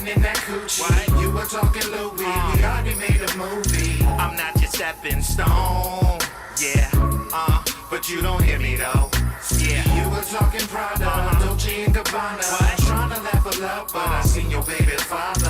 been in that coochie. What? You were talking Louis, we already made a movie. I'm not your stepping stone, yeah, but you don't hear me though. Yeah, you were talking Prada, Dolce and Gabbana. What? Trying to level up, but I seen your baby's father.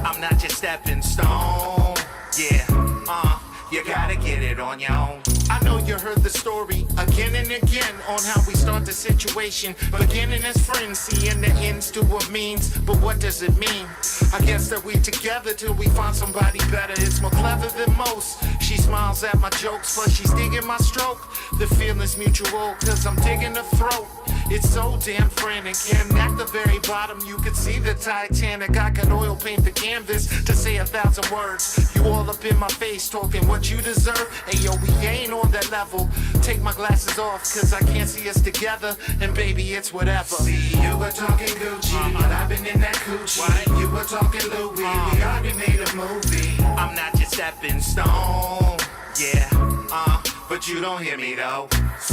I'm not your stepping stone, yeah, you gotta get it on your own. I know you heard the story again and again on how we start the situation, beginning as friends, seeing the ends to a means. But what does it mean? I guess that we together till we find somebody better. It's more clever than most. She smiles at my jokes, plus she's digging my stroke. The feeling's mutual, cause I'm digging her throat. It's so damn frantic, and at the very bottom you can see the Titanic. I can oil paint the canvas to say 1,000 words. You all up in my face talking what you deserve. Hey yo, we ain't on that level. Take my glasses off, cause I can't see us together. And baby, it's whatever. See, you were talking Gucci, but I've been in that coochie. What? You were talking Louis, we already made a movie. I'm not your stepping stone, yeah, but you don't hear me though.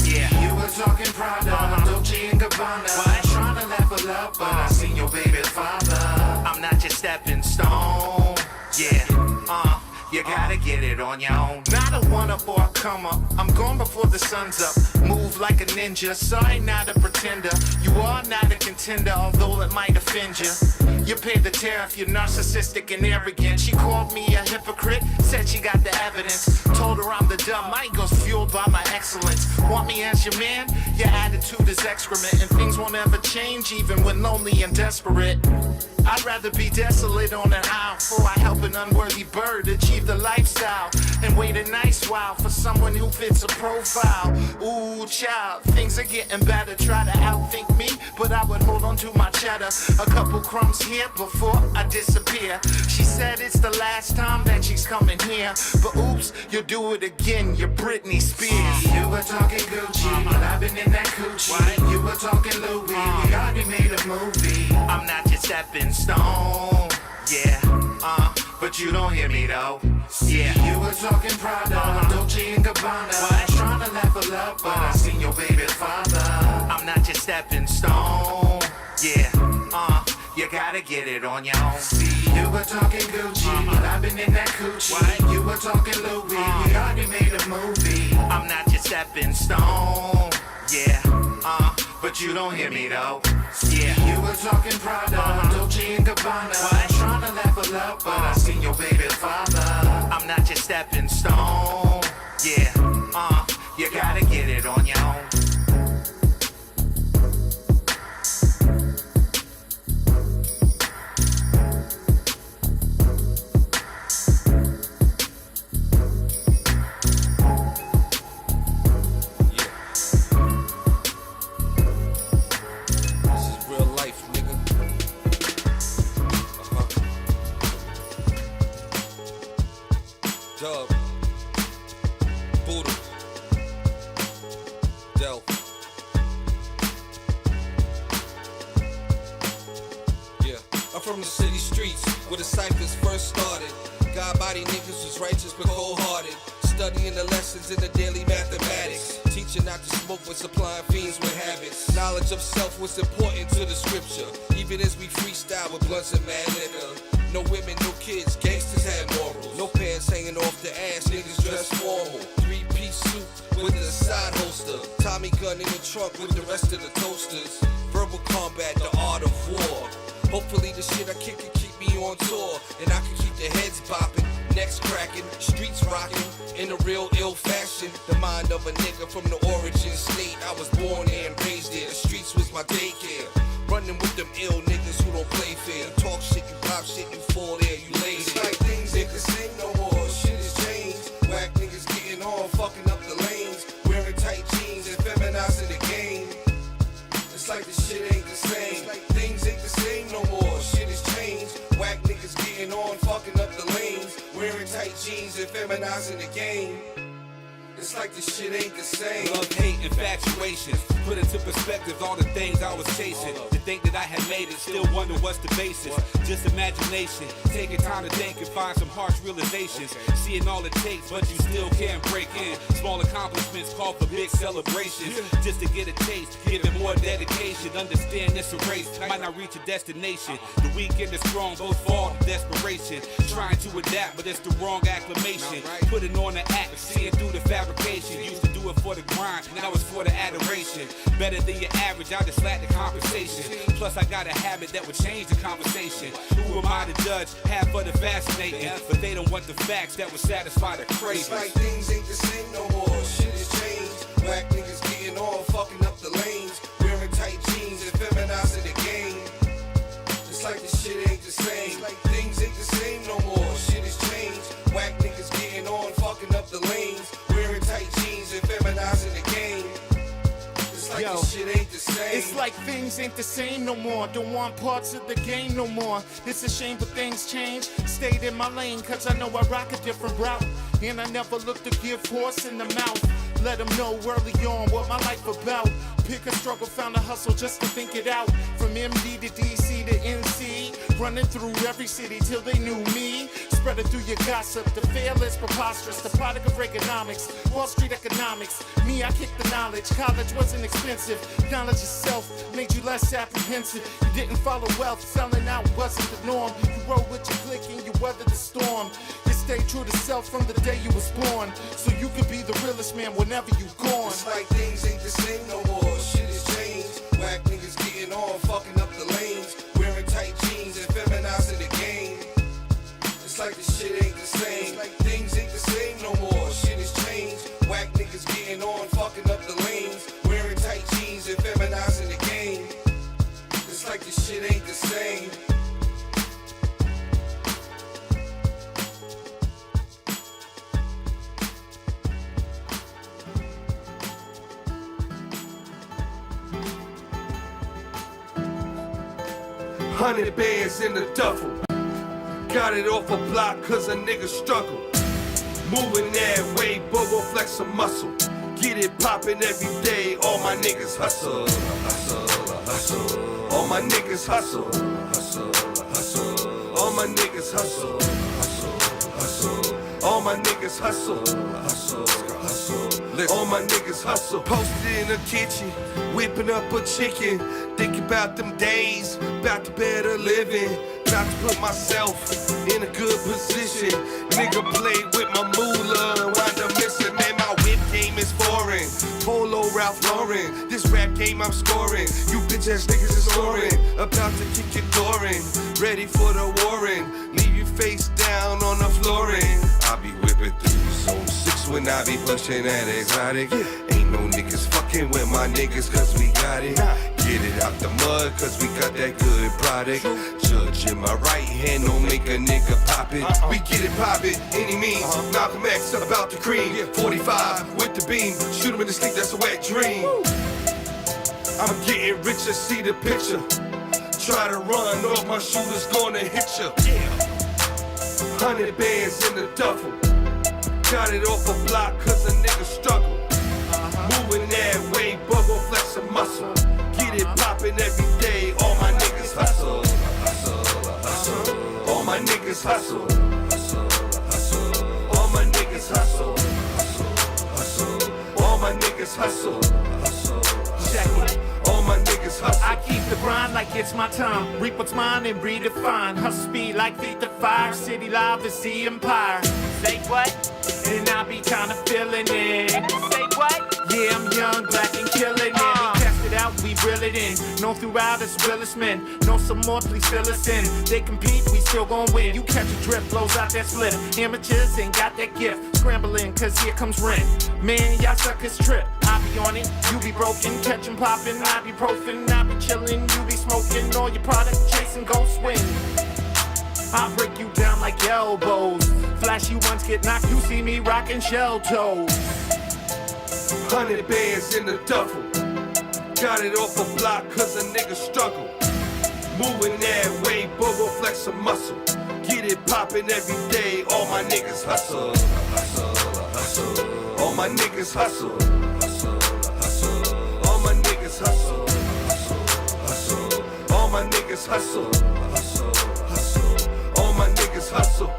Yeah, you were talking Prada, Dolce and Gabbana. What? Trying to level up, but I seen your baby's father. I'm not your stepping stone, yeah, you gotta get it on your own. Not a one-up or a come-up, I'm gone before the sun's up. Move like a ninja, sorry not a pretender. You are not a contender, although it might offend you. You pay the tariff, you're narcissistic and arrogant. She called me a hypocrite, said she got the evidence. Told her I'm the dumb, my ego's fueled by my excellence. Want me as your man? Your attitude is excrement, and things won't ever change even when lonely and desperate. I'd rather be desolate on an aisle before I help an unworthy bird achieve the lifestyle and wait a nice while for someone who fits a profile. Ooh, child, things are getting better. Try to outthink me, but I would hold on to my cheddar. A couple crumbs here before I disappear. She said it's the last time that she's coming here, but oops, you'll do it again. You're Britney Spears. You were talking Gucci, but I've been in that coochie. What? You were talking Louis, we already made a movie. I'm not your stepping stone, yeah, but you don't hear me though. Yeah, you were talking Prada, Dolce and Gabbana. What? Trying to level up, but I seen your baby's father. I'm not your stepping stone, yeah, you gotta get it on your own. See, you were talking Gucci, but I've been in that coochie. What? You were talking Louis, we already made a movie. I'm not your stepping stone, yeah, but you don't hear me though. Yeah, you were talking Prada, Dolce and Gabbana. What? Trying to level up, but I seen your baby's father. I'm not your stepping stone, yeah, you gotta get it on your own. B.D.U.B, Budha, yeah, I'm from the city streets where the ciphers first started. God body niggas was righteous but cold-hearted. Studying the lessons in the daily mathematics. Teaching not to smoke but supplying fiends with habits. Knowledge of self was important to the scripture. Even as we freestyle with blunts and mad liquor. No women, no kids, gangsters had morals. No pants hanging off the ass, niggas dressed formal. 3-piece suit with a side holster. Tommy gun in the trunk with the rest of the toasters. Verbal combat, the art of war. Hopefully the shit I kick can keep me on tour. And I can keep the heads bopping, necks cracking, streets rocking in a real ill fashion. The mind of a nigga from the origin state. I was born there and raised there. The streets was my daycare. Running with them ill niggas who don't play fair. You talk shit, you pop shit, you fall there, you lay there. It's like things ain't the same no more, shit has changed. Whack niggas getting on, fucking up the lanes. Wearing tight jeans and feminizing the game. It's like the shit ain't the same. It's like things ain't the same no more, shit has changed. Whack niggas getting on, fucking up the lanes. Wearing tight jeans and feminizing the game. It's It's like this shit ain't the same. Love, hate, infatuations. Put into perspective all the things I was chasing. To think that I had made it, still wonder what's the basis. Just imagination. Taking time to think and find some harsh realizations. Seeing all it takes, but you still can't break in. Small accomplishments call for big celebrations. Just to get a taste, give it more dedication. Understand this a race, might not reach a destination. The weak and the strong both fall to desperation. Trying to adapt, but it's the wrong acclamation. Putting on the act, seeing through the fabrication. Used to do it for the grind, now it's for the adoration. Better than your average, I just lack the conversation. Plus I got a habit that would change the conversation. Who am I to judge? Half of the fascinating, but they don't want the facts that would satisfy the craving. It's like things ain't the same no more. Shit has changed. Whack niggas getting on, fucking up the lanes. Wearing tight jeans and feminizing the game. It's like this shit ain't the same. Like things ain't the same no more. Shit has changed. Whack niggas getting on, fucking up the lanes. Wearing tight jeans and feminizing the game. It's like this shit ain't the same. It's like things ain't the same no more. Don't want parts of the game no more. It's a shame but things change. Stayed in my lane cause I know I rock a different route. And I never look to give horse in the mouth. Let them know early on what my life about. Pick a struggle, found a hustle just to think it out. From MD to DC to NC. Running through every city till they knew me. Spreading through your gossip. The fearless, preposterous. The product of Reaganomics. Wall Street economics. Me, I kicked the knowledge. College wasn't expensive. Knowledge itself made you less apprehensive. You didn't follow wealth. Selling out wasn't the norm. You rode with your clique and you weathered the storm. You stayed true to self from the day you was born. So you could be the realest man whenever you gone. It's like things ain't the same no more. Shit has changed. Whack niggas getting on, fucking up the lanes. Wearing tight jeans and feminizing the game. It's like this shit ain't the same. Like things ain't the same no more. Shit has changed. Whack niggas getting on, fucking up the lanes. Wearing tight jeans and feminizing the game. It's like this shit ain't the same. $100 bands in the duffel. Got it off a block cause a nigga struggle. Moving that way, but we'll flex some muscle. Get it poppin' every day. All my niggas hustle, hustle, hustle. All my niggas hustle, hustle, hustle. All my niggas hustle, hustle, hustle. All my niggas hustle, hustle, hustle. All my niggas hustle. Posted in the kitchen, whipping up a chicken. Think about them days, about the better living. About to put myself in a good position. Nigga played with my moolah and wind up missing. Man, my whip game is foreign. Polo Ralph Lauren, this rap game I'm scoring. You bitch ass niggas is scoring. About to kick your door in, ready for the warring. Leave you face down on the flooring. I be whipping through zone 6 when I be pushing that exotic. Ain't no niggas fucking with my niggas cause we got it. Get it out the mud cause we got that good product. Judge in my right hand, don't make a nigga pop it. We get it poppin', any means. Malcolm X about the cream. 45 with the beam, shoot him in the sleep, that's a wet dream. I'm getting richer, see the picture. Try to run off, my shooter's gonna hit ya. 100 bands in the duffel. Got it off a block cause a nigga struggle. Moving that way, but we'll flex some muscle. Get it poppin' every day. All my niggas hustle, hustle, hustle. All my niggas hustle, hustle, hustle. All my niggas hustle, hustle, hustle. All my niggas hustle, hustle, hustle. All my niggas hustle. I keep the grind like it's my time. Reap what's mine and redefine. Hustle speed like feet to fire. City live is the empire. Say what? And I be kinda feeling it. Say what? Yeah, I'm young, black and killing it. We test it out, we reel it in. Known throughout as realest men. Know some more, please fill us in. They compete, we still gon' win. You catch a drip, blows out that slip. Amateurs ain't got that gift. Scrambling, cause here comes rent. Man, y'all suckers trip. I be on it, you be broken. Catchin' poppin', I be profin'. I be chillin', you be smoking. All your product chasing, go swing. I'll break you down like elbows. Flash you once, get knocked, you see me rockin' shell toes. 100 bands in the duffel. Got it off a block cause a nigga struggle. Moving that way, but we'll flex some muscle. Get it poppin' every day. All my niggas hustle, hustle, hustle. All All my niggas hustle. Hustle, hustle. All my niggas hustle. Hustle, hustle. All my niggas hustle. Hustle, hustle. All my niggas hustle.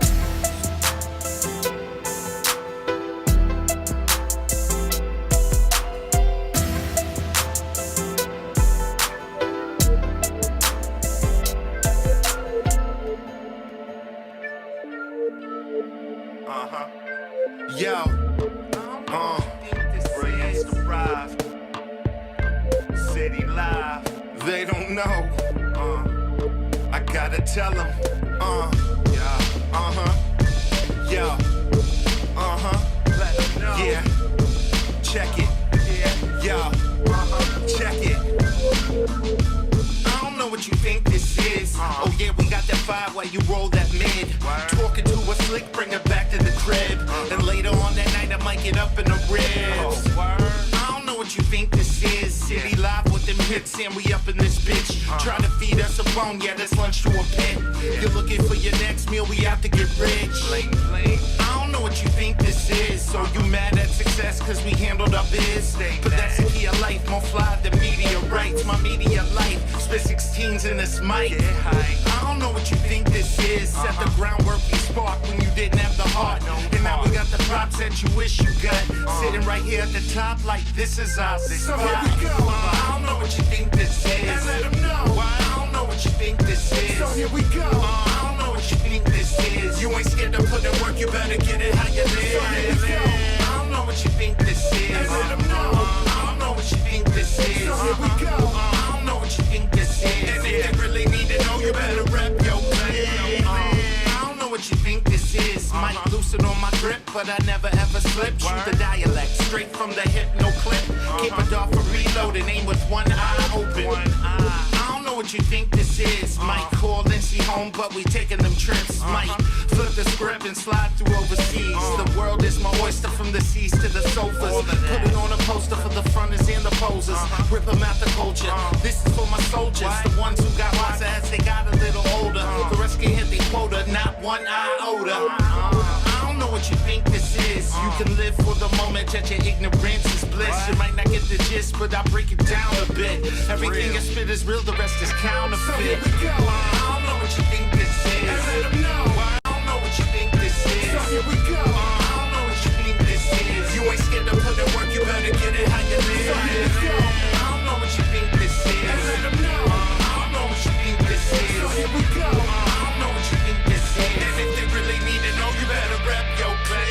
Yo, Ray's arrived. City live. They don't know. I gotta tell them. Yeah. Yo. Let them know. Yeah. Check it. Yeah. Yo. Check it. I don't know what you think this is. Oh yeah, we got that vibe while you roll that mid. Talking to a slick, bring it back to the crib. And later on that night I might get up in the ribs. I don't know what you think this is. City live with them hits and we up in this bitch. Try to feed us a bone, yeah, that's lunch to a pit. You're looking for your next meal, we have to get rich. I don't know what you think this is. So you mad at success cause we handled our biz. But that's the key of life, more fly than meteorites. My media life, split 16s in this mic. I don't know what you think this is. Set the groundwork we sparked when you didn't have the heart. And now we got the props that you wish you got. Sitting right here at the top like this is our spot. So here we go. I don't know what you think this is. And let them know. I don't know what you think this is. So here we go. I don't know what you think this is. You ain't scared to put in work, you better get it how you live. So here we go. I don't know what you think this is. And let them know. I don't know what you think this is. So here we go. I don't know what you think this is. And if you really need to know, you better rep your play. I don't know what you think this is. Might loosen on my grip, but I never ever slip. Shoot the dialect straight from the hip, no clip. Keep it off for reload and aim with one eye open. I don't know what you think this is. Might call and see home, but we taking them trips. Might flip the script and slide through overseas. The world is my oyster from the seas to the sofas. Put it on a poster for the fronters and the posers. Rip them out the culture. This is for my soldiers, the ones who got wiser as they got a little older. The rest can hit the quota, not one iota. I don't know what you think this is. You can live for the moment that your ignorance is bliss. You might not get the gist, but I'll break it down a bit. Everything I spit is real, the rest is counterfeit. So here we go. I don't know what you think this is. And let them know. I don't know what you think this is. So here we go. I don't know what you think this is. You ain't scared to put in work, you better get it how you live. So here we go. I don't know what you think this is. And let them know. I don't know what you think this is. So here we go. I don't know what you think this is. And if they really need to know, you better rep your play.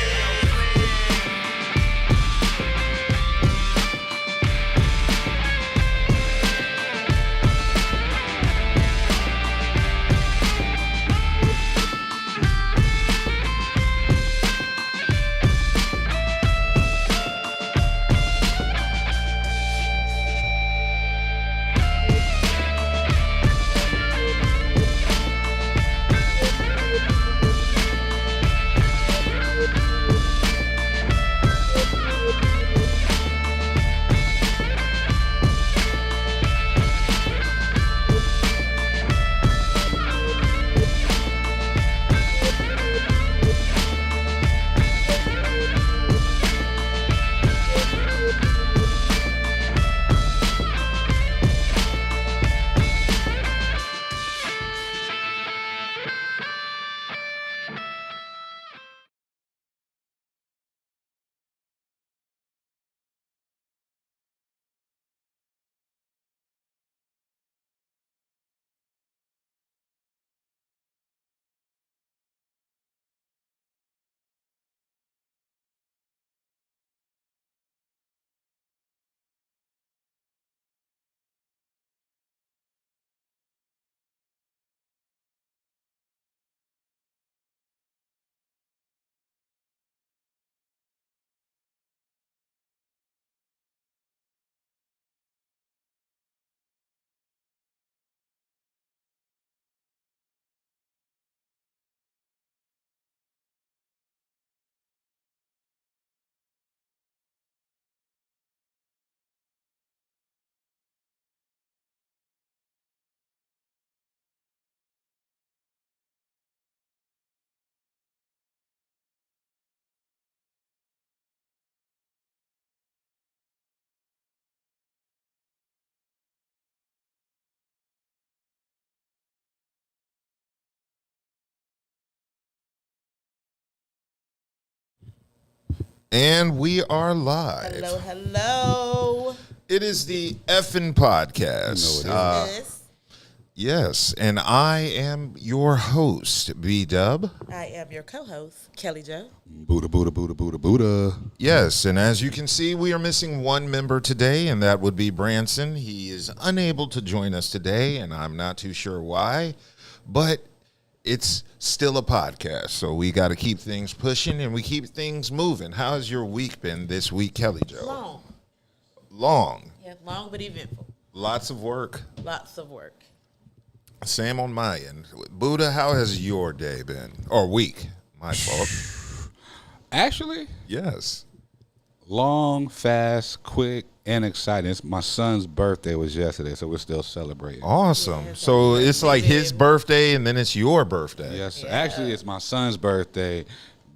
And we are live. Hello, hello. It is the Effin' Podcast. Yes. Yes, and I am your host, B.D.U.B. I am your co-host, Kelli Jo. Budha, Budha, Budha, Budha, Budha. Yes, and as you can see, we are missing one member today, and that would be Branson. He is unable to join us today, and I'm not too sure why, but it's still a podcast, so we got to keep things pushing and we keep things moving. How has your week been this week, Kelli Jo? Long. Yeah, long but eventful. Lots of work. Lots of work. Same on my end. Budha, how has your day been? Or week? My fault. Actually, Yes. long, fast, quick, and exciting. My son's birthday was yesterday, so we're still celebrating. Awesome. Yeah, So happy it's like birthday, his baby. birthday and then it's your birthday. Yes, actually, it's my son's birthday.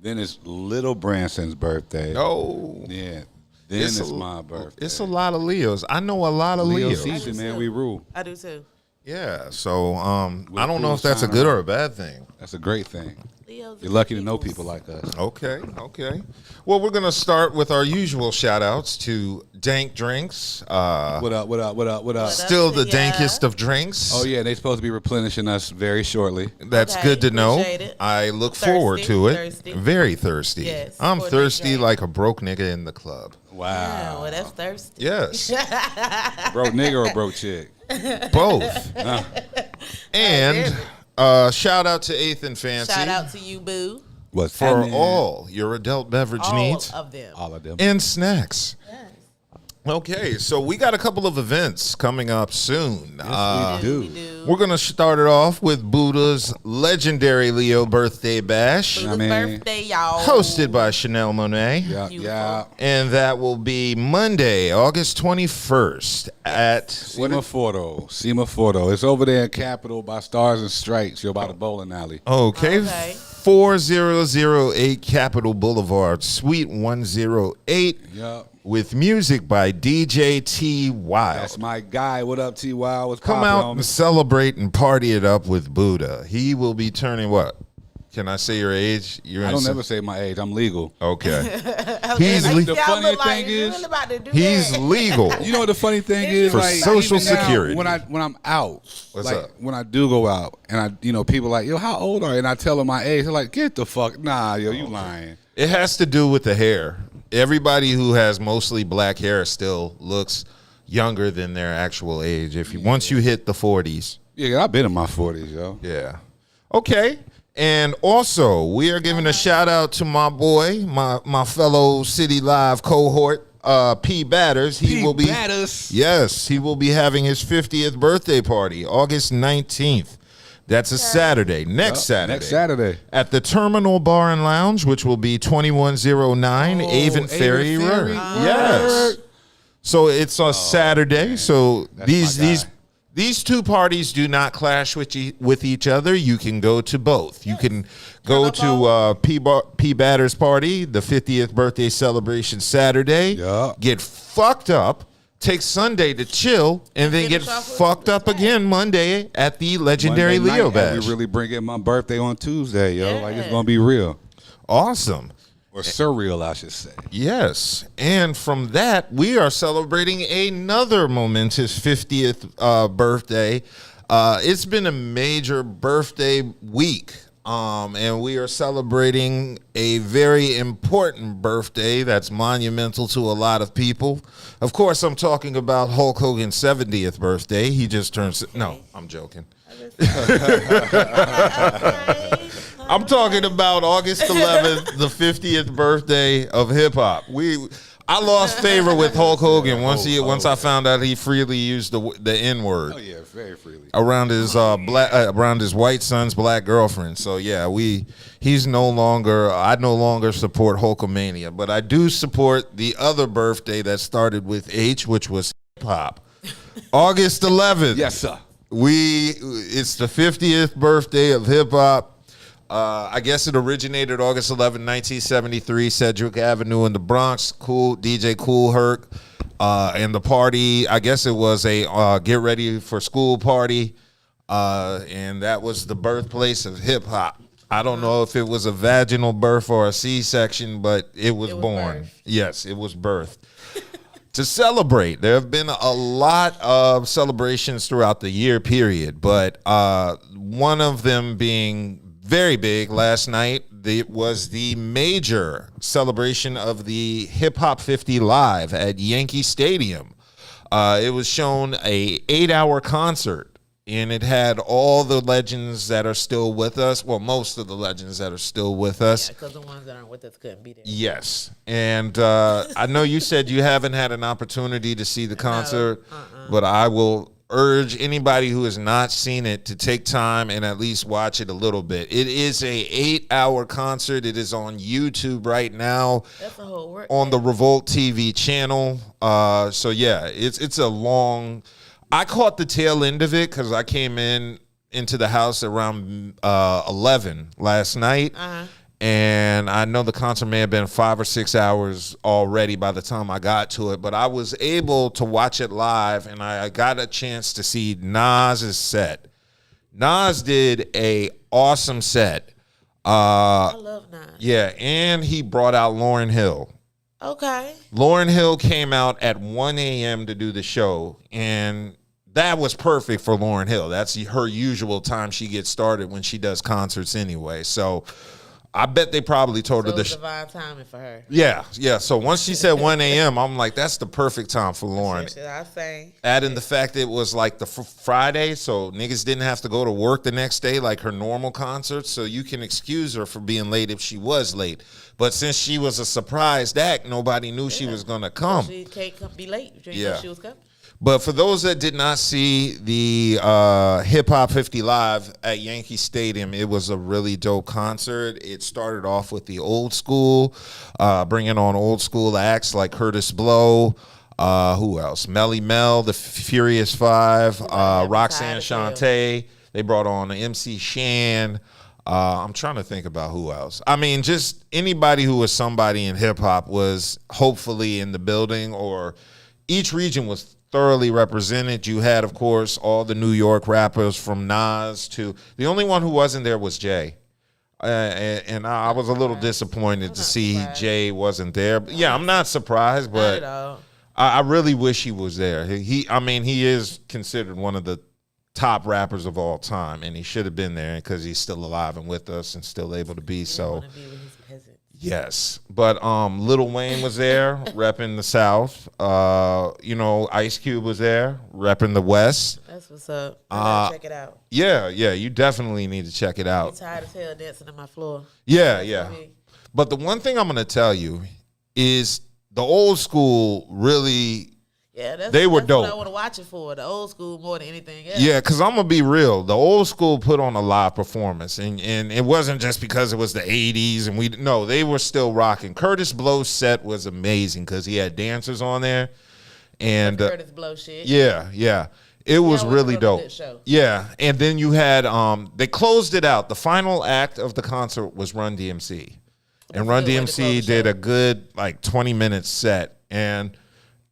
Then it's little Branson's birthday. Oh. Yeah. Then it's my birthday. It's a lot of Leos. I know a lot of Leo Leos. season, man. We rule. I do too. Yeah. So I don't know cool if that's a sign good around. or a bad thing. That's a great thing. Leo's You're lucky to know people like us. Okay. Well, we're gonna start with our usual shout outs to Dank Drinks. What up, what up, what up, what up? Still the Yeah. dankest of drinks. Oh, yeah, they supposed to be replenishing us very shortly. That's Okay, good to know. appreciate it. I look Thirsty, forward to it. thirsty. Very thirsty. Yes, I'm for a thirsty drink. like a broke nigga in the club. Wow. Yeah, well, that's thirsty. Yes. Bro nigga or bro chick? Both. And shout out to Eighth and Fancy Shout out to you, boo. What's for happening? all your adult beverage All needs of them. All of them. and snacks. Yes. Okay, so we got a couple of events coming up soon. we do. We do. We're going to start it off with Buddha's legendary Leo birthday bash, Buddha's mean, birthday, y'all. hosted by Chanel Monet. Yeah, Beautiful. yeah. And that will be Monday, August 21st at Semaforto. It's over there in Capitol by Stars and Stripes. You're by the bowling alley. Okay. Okay. 4008 Capitol Boulevard, Suite 108, Yup. with music by DJ T Wild. That's my guy. What up, T Wild? What's Come poppin', out homie? and celebrate and party it up with Buddha. He will be turning what? Can I say your age? You're I in don't some- never say my age. I'm legal. Okay. He's He's the y'all funny look like thing you is, really about to do He's that. legal. You know what the funny thing is? For Social even now, Security. when I'm out, What's like up? when I do go out, and people like, yo, how old are you? And I tell them my age. They're like, get the fuck, nah, yo, you lying. It has to do with the hair. Everybody who has mostly black hair still looks younger than their actual age. Once you hit the 40s. Yeah, I've been in my 40s, yo. Yeah. Okay. And also, we are giving a shout out to my boy, my fellow City Live cohort, P. Batters. He will be Batters. Yes, he will be having his 50th birthday party, August 19th. That's a Saturday, next Saturday. Next Saturday. At the Terminal Bar and Lounge, which will be 2109 Avon Ferry Road. Yes. So it's on Saturday. So That's my guy. these two parties do not clash with each other. You can go to both. You can go to P. Batter's party, the 50th birthday celebration Saturday. Yeah. Get fucked up. Take Sunday to chill, and then get Finish off with fucked up respect. again Monday at the legendary Monday Leo night, Bash. and we really bring in my birthday on Tuesday, yo. Like it's Yeah. gonna be real. Awesome. Or surreal, I should say. Yes. And from that, we are celebrating another momentous 50th birthday. It's been a major birthday week. And we are celebrating a very important birthday that's monumental to a lot of people. Of course, I'm talking about Hulk Hogan's 70th birthday. He just turned... No, I'm joking. I'm talking about August 11th, the 50th birthday of hip-hop. I lost favor with Hulk Hogan once I found out he freely used the N-word. Oh yeah, very freely. Around his around his white son's black girlfriend. So yeah, I no longer support Hulkamania, but I do support the other birthday that started with H, which was hip hop. August 11th. Yes, sir. It's the 50th birthday of hip hop. I guess it originated August 11, 1973, Sedgwick Avenue in the Bronx. DJ Kool Herc. And the party, I guess it was a get ready for school party. And that was the birthplace of hip hop. I don't know if it was a vaginal birth or a C-section, but it was born. birthed. Yes, it was birthed. To celebrate, there have been a lot of celebrations throughout the year period, but one of them being very big last night, it was the major celebration of the HipHop 50 Live at Yankee Stadium. It was shown a 8-hour concert. And it had all the legends that are still with us. Well, most of the legends that are still with us. Yeah, because the ones that aren't with us couldn't be there. Yes. And I know you said you haven't had an opportunity to see the concert, but I will urge anybody who has not seen it to take time and at least watch it a little bit. It is a 8-hour concert. It is on YouTube right now. That's a whole work. On the Revolt TV channel. So yeah, it's a long. I caught the tail end of it because I came into the house around 11 last night. And I know the concert may have been 5 or 6 hours already by the time I got to it, but I was able to watch it live, and I got a chance to see Nas's set. Nas did a awesome set. I love Nas. Yeah, and he brought out Lauryn Hill. Okay. Lauryn Hill came out at 1 a.m. to do the show, and that was perfect for Lauryn Hill. That's her usual time she gets started when she does concerts anyway. So I bet they probably told her So the it's divine timing for her. Yeah. So once she said 1 a.m., I'm like, that's the perfect time for Lauryn. Should I say? Adding the fact it was like the Friday, so niggas didn't have to go to work the next day like her normal concerts, so you can excuse her for being late if she was late. But since she was a surprised act, nobody knew she was going to come. She can't be late. You didn't Yeah. know she was coming. But for those that did not see the Hip Hop 50 Live at Yankee Stadium, it was a really dope concert. It started off with the old school, bringing on old school acts like Curtis Blow, who else? Melly Mel, the Furious Five, Roxanne Shante. They brought on MC Shan. I'm trying to think about who else. I mean, just anybody who was somebody in hip hop was hopefully in the building, or each region was thoroughly represented. You had, of course, all the New York rappers from Nas to the only one who wasn't there was Jay. And I was a little disappointed to see Jay wasn't there. But yeah, I'm not surprised, but I really wish he was there. He is considered one of the top rappers of all time, and he should have been there because he's still alive and with us and still able to be. So yes, but Lil Wayne was there repping the South. Ice Cube was there repping the West. That's what's up. I gotta check it out. Yeah, you definitely need to check it out. I'm tired as hell dancing on my floor. Yeah. But the one thing I'm gonna tell you is the old school really. Yeah, they were dope. What I want to watch it for, the old school more than anything else. Yeah, because I'm going to be real. The old school put on a live performance, and it wasn't just because it was the 80s, and they were still rocking. Curtis Blow's set was amazing because he had dancers on there. And Curtis Blow shit. Yeah. It was really dope. Good show. Yeah, and then you had, they closed it out. The final act of the concert was Run DMC. And Run DMC did a good, 20-minute set, and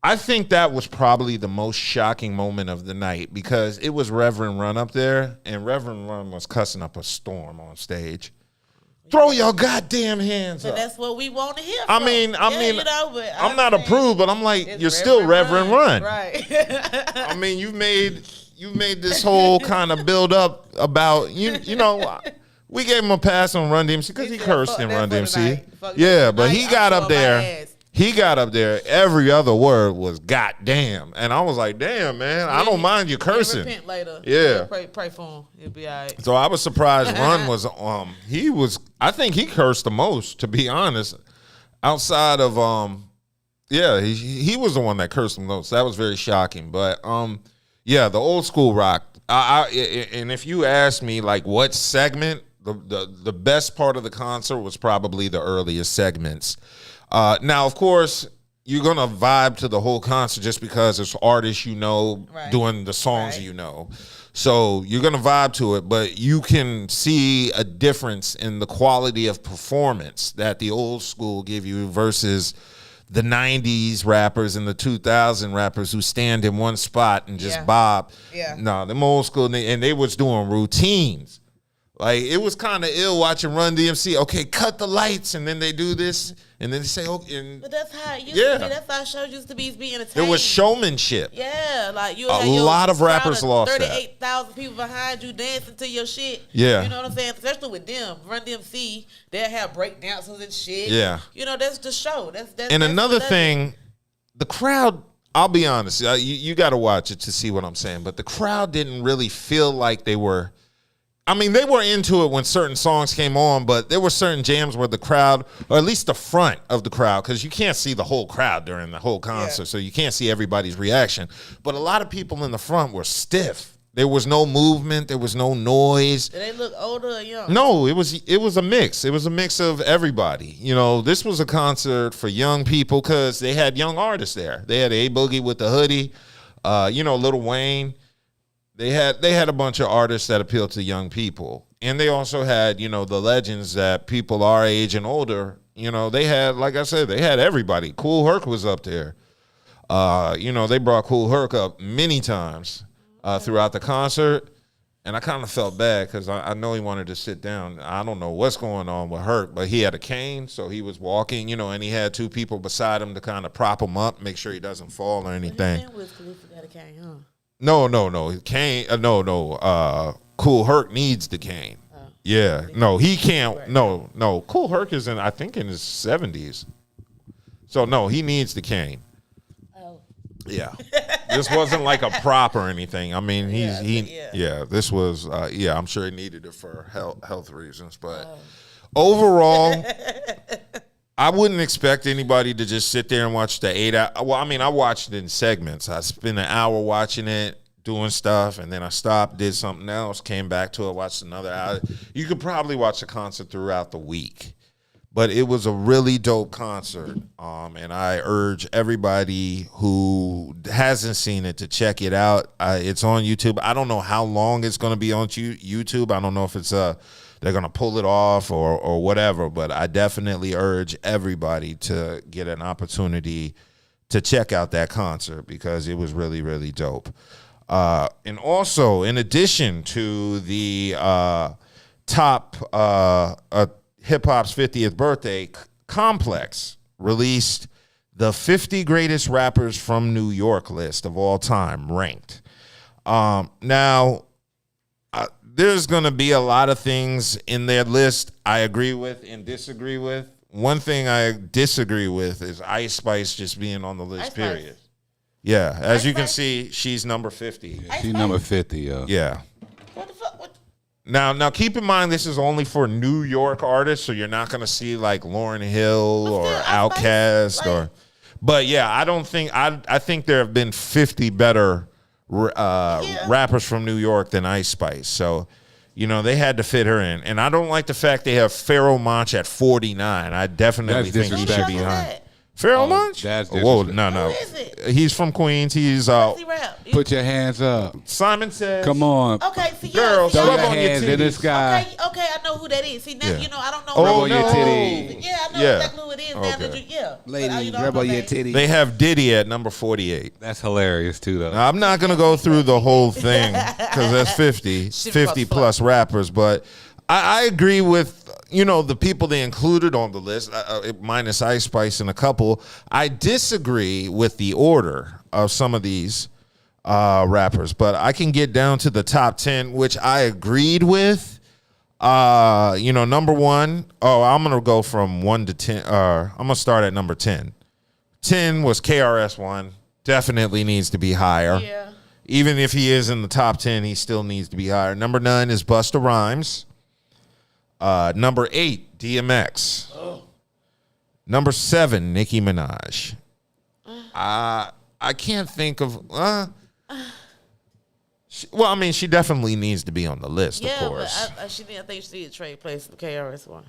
I think that was probably the most shocking moment of the night because it was Reverend Run up there, and Reverend Run was cussing up a storm on stage. Throw your goddamn hands up. That's what we want to hear. I'm not approved, but I'm like, you're still Reverend Run. Right. I mean, you made this whole kind of build up about we gave him a pass on Run DMC because he cursed in Run DMC. Yeah, but he got up there. He got up there. Every other word was goddamn. And I was like, damn, man, I don't mind you cursing. Repent later. Yeah. Pray for him. He'll be all right. So I was surprised Run was, I think he cursed the most, to be honest. Outside of, he was the one that cursed the most. That was very shocking. But, the old school rock. And if you ask me, what segment, the best part of the concert was probably the earliest segments. Now, of course, you're going to vibe to the whole concert just because it's artists doing the songs So you're going to vibe to it, but you can see a difference in the quality of performance that the old school give you versus the 90s rappers and the 2000 rappers who stand in one spot and just bob. Yeah. No, them old school, and they was doing routines. Like, it was kind of ill watching Run DMC. Okay, cut the lights, and then they do this, and then they say, "Okay." And But that's how it used to be. That's how shows used to be entertained. there was showmanship. Yeah, like you. A lot of rappers lost that. 38,000 people behind you dancing to your shit. Yeah, you know what I'm saying. Especially with them, Run DMC, they'll have breakdancers and shit. Yeah, you know that's the show. That's and another thing, the crowd. I'll be honest. You got to watch it to see what I'm saying. But the crowd didn't really feel like they were. I mean, they were into it when certain songs came on, but there were certain jams where the crowd, or at least the front of the crowd, because you can't see the whole crowd during the whole concert, so you can't see everybody's reaction. But a lot of people in the front were stiff. There was no movement. There was no noise. Did they look older or young? No, it was a mix. It was a mix of everybody. You know, this was a concert for young people because they had young artists there. They had A Boogie with the hoodie, Lil Wayne. They had a bunch of artists that appealed to young people. And they also had, the legends that people our age and older, they had, like I said, they had everybody. Kool Herc was up there. They brought Kool Herc up many times throughout the concert. And I kind of felt bad because I know he wanted to sit down. I don't know what's going on with Herc, but he had a cane, so he was walking, and he had two people beside him to kind of prop him up, make sure he doesn't fall or anything. Wiz Khalifa got a cane, huh? No. Cane. Kool Herc needs the cane. Yeah. No, he can't. No. Kool Herc is I think in his 70s. So no, he needs the cane. Oh. Yeah. This wasn't like a prop or anything. I mean, this was I'm sure he needed it for health reasons, but overall I wouldn't expect anybody to just sit there and watch the 8 hour. Well, I mean, I watched it in segments. I spent an hour watching it, doing stuff, and then I stopped, did something else, came back to it, watched another hour. You could probably watch the concert throughout the week. But it was a really dope concert, and I urge everybody who hasn't seen it to check it out. It's on YouTube. I don't know how long it's going to be on YouTube. I don't know if it's they're going to pull it off or whatever, but I definitely urge everybody to get an opportunity to check out that concert because it was really, really dope. And also, in addition to the top hip-hop's 50th birthday, Complex released the 50 greatest rappers from New York list of all time, ranked. Now, there's going to be a lot of things in their list I agree with and disagree with. One thing I disagree with is Ice Spice just being on the list, period. Yeah, as you can see, she's number 50. She's number 50, yo. Yeah. What the fuck? What? Now, keep in mind this is only for New York artists, so you're not going to see like Lauryn Hill or Outkast But yeah, I think there have been 50 better rappers from New York than Ice Spice. So, they had to fit her in. And I don't like the fact they have Pharoah Monch at 49. I definitely think he should be high. Pharoah Monch? That's Whoa, no. Who is it? He's from Queens. He's put your hands up. Simon Says. Come on. Okay, see, girls, throw rub your on your hands in the sky. Okay, I know who that is. See, now, I don't know. Oh, on your titty. Yeah, I know exactly who it is. Now that Ladies, rub on your titty. They have Diddy at number 48. That's hilarious, too, though. Now, I'm not going to go through the whole thing because that's 50 plus rappers, but I agree with, the people they included on the list, minus Ice Spice and a couple. I disagree with the order of some of these rappers, but I can get down to the top 10, which I agreed with. Number one, I'm going to go from 1 to 10. I'm going to start at number 10. 10 was KRS-One. Definitely needs to be higher. Yeah. Even if he is in the top 10, he still needs to be higher. Number 9 is Busta Rhymes. Number 8, DMX. Oh. Number 7, Nicki Minaj. I can't think of. She definitely needs to be on the list, of course. But I think she need to trade place with KRS-One.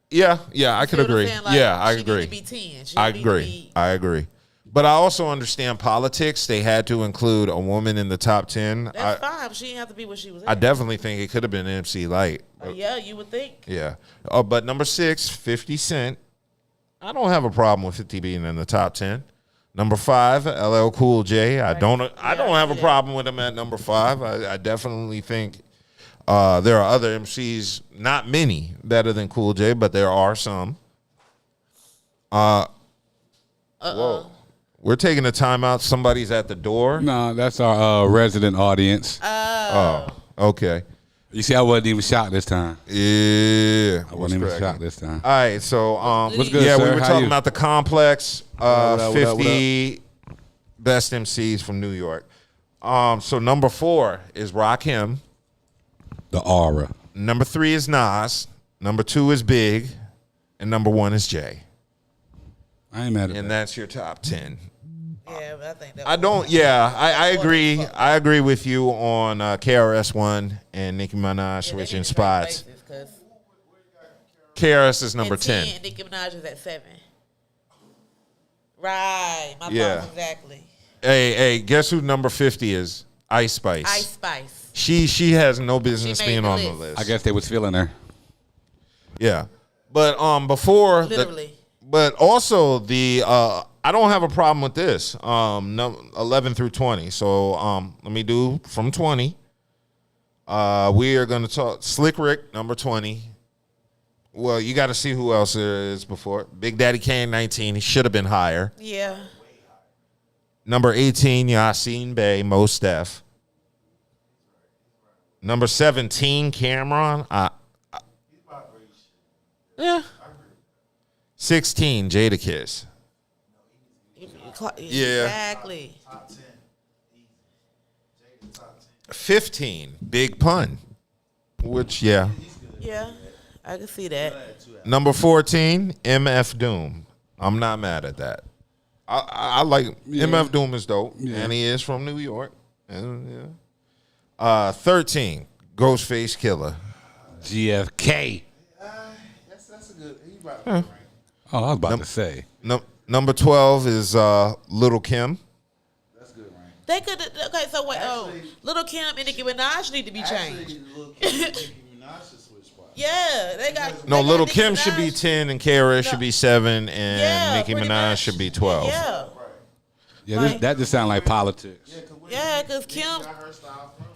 Yeah, I could agree. I agree. She need to be 10. I agree. But I also understand politics. They had to include a woman in the top 10. That's fine. She didn't have to be what she was. I definitely think it could have been MC Lyte. Yeah, you would think. Yeah. But number 6, 50 Cent. I don't have a problem with 50 being in the top 10. Number 5, LL Cool J. I don't have a problem with him at number 5. I definitely think There are other MCs, not many, better than Cool J, but there are some. Whoa. We're taking a timeout. Somebody's at the door. No, that's our resident audience. Oh, okay. You see, I wasn't even shocked this time. Yeah. I wasn't even shocked this time. All right, so What's good, yeah, sir? we were How talking you? about the Complex, What up, 50 best MCs from New York. So number 4 is Rakim. The aura. Number 3 is Nas. Number 2 is Big, and number 1 is Jay. I ain't mad at And that. that's your top 10. Yeah, but I think that. I don't. Yeah, I agree. I agree with you on KRS-One and Nicki Minaj switching spots. KRS is number 10. And Nicki Minaj is at 7. Right. My Yeah. thoughts exactly. Hey, guess who number 50 is? Ice Spice. Ice Spice. She has no business She made being the on the list. list. I guess they was feeling her. Yeah, but before Literally. but also the I don't have a problem with this 11 through 20. So let me do from 20. We are going to talk Slick Rick number 20. Well, you got to see who else there is before. Big Daddy Kane 19. He should have been higher. Yeah. Number 18, Yasin Bey, Mos Def. Number 17, Cameron. Yeah. 16, Jadakiss. Yeah. Exactly. 15, Big Pun. Which, yeah. Yeah. I can see that. Number 14, MF Doom. I'm not mad at that. I like MF Doom is dope, and he is from New York. And, yeah. 13, Ghostface Killer. GFK. That's a good. He Oh, I was about to say. Number 12 is Little Kim. That's good, right? They could. Okay, so wait. Little Kim and Nicki Minaj need to be changed. Nicki Minaj should switch spots. Yeah, they got. No, they got Little Nicki Kim should be Minaj. 10 and KRS should be 7 and Yeah, Nicki pretty Minaj much. should be 12. Yeah, Yeah, that just sound like politics. yeah, because Kim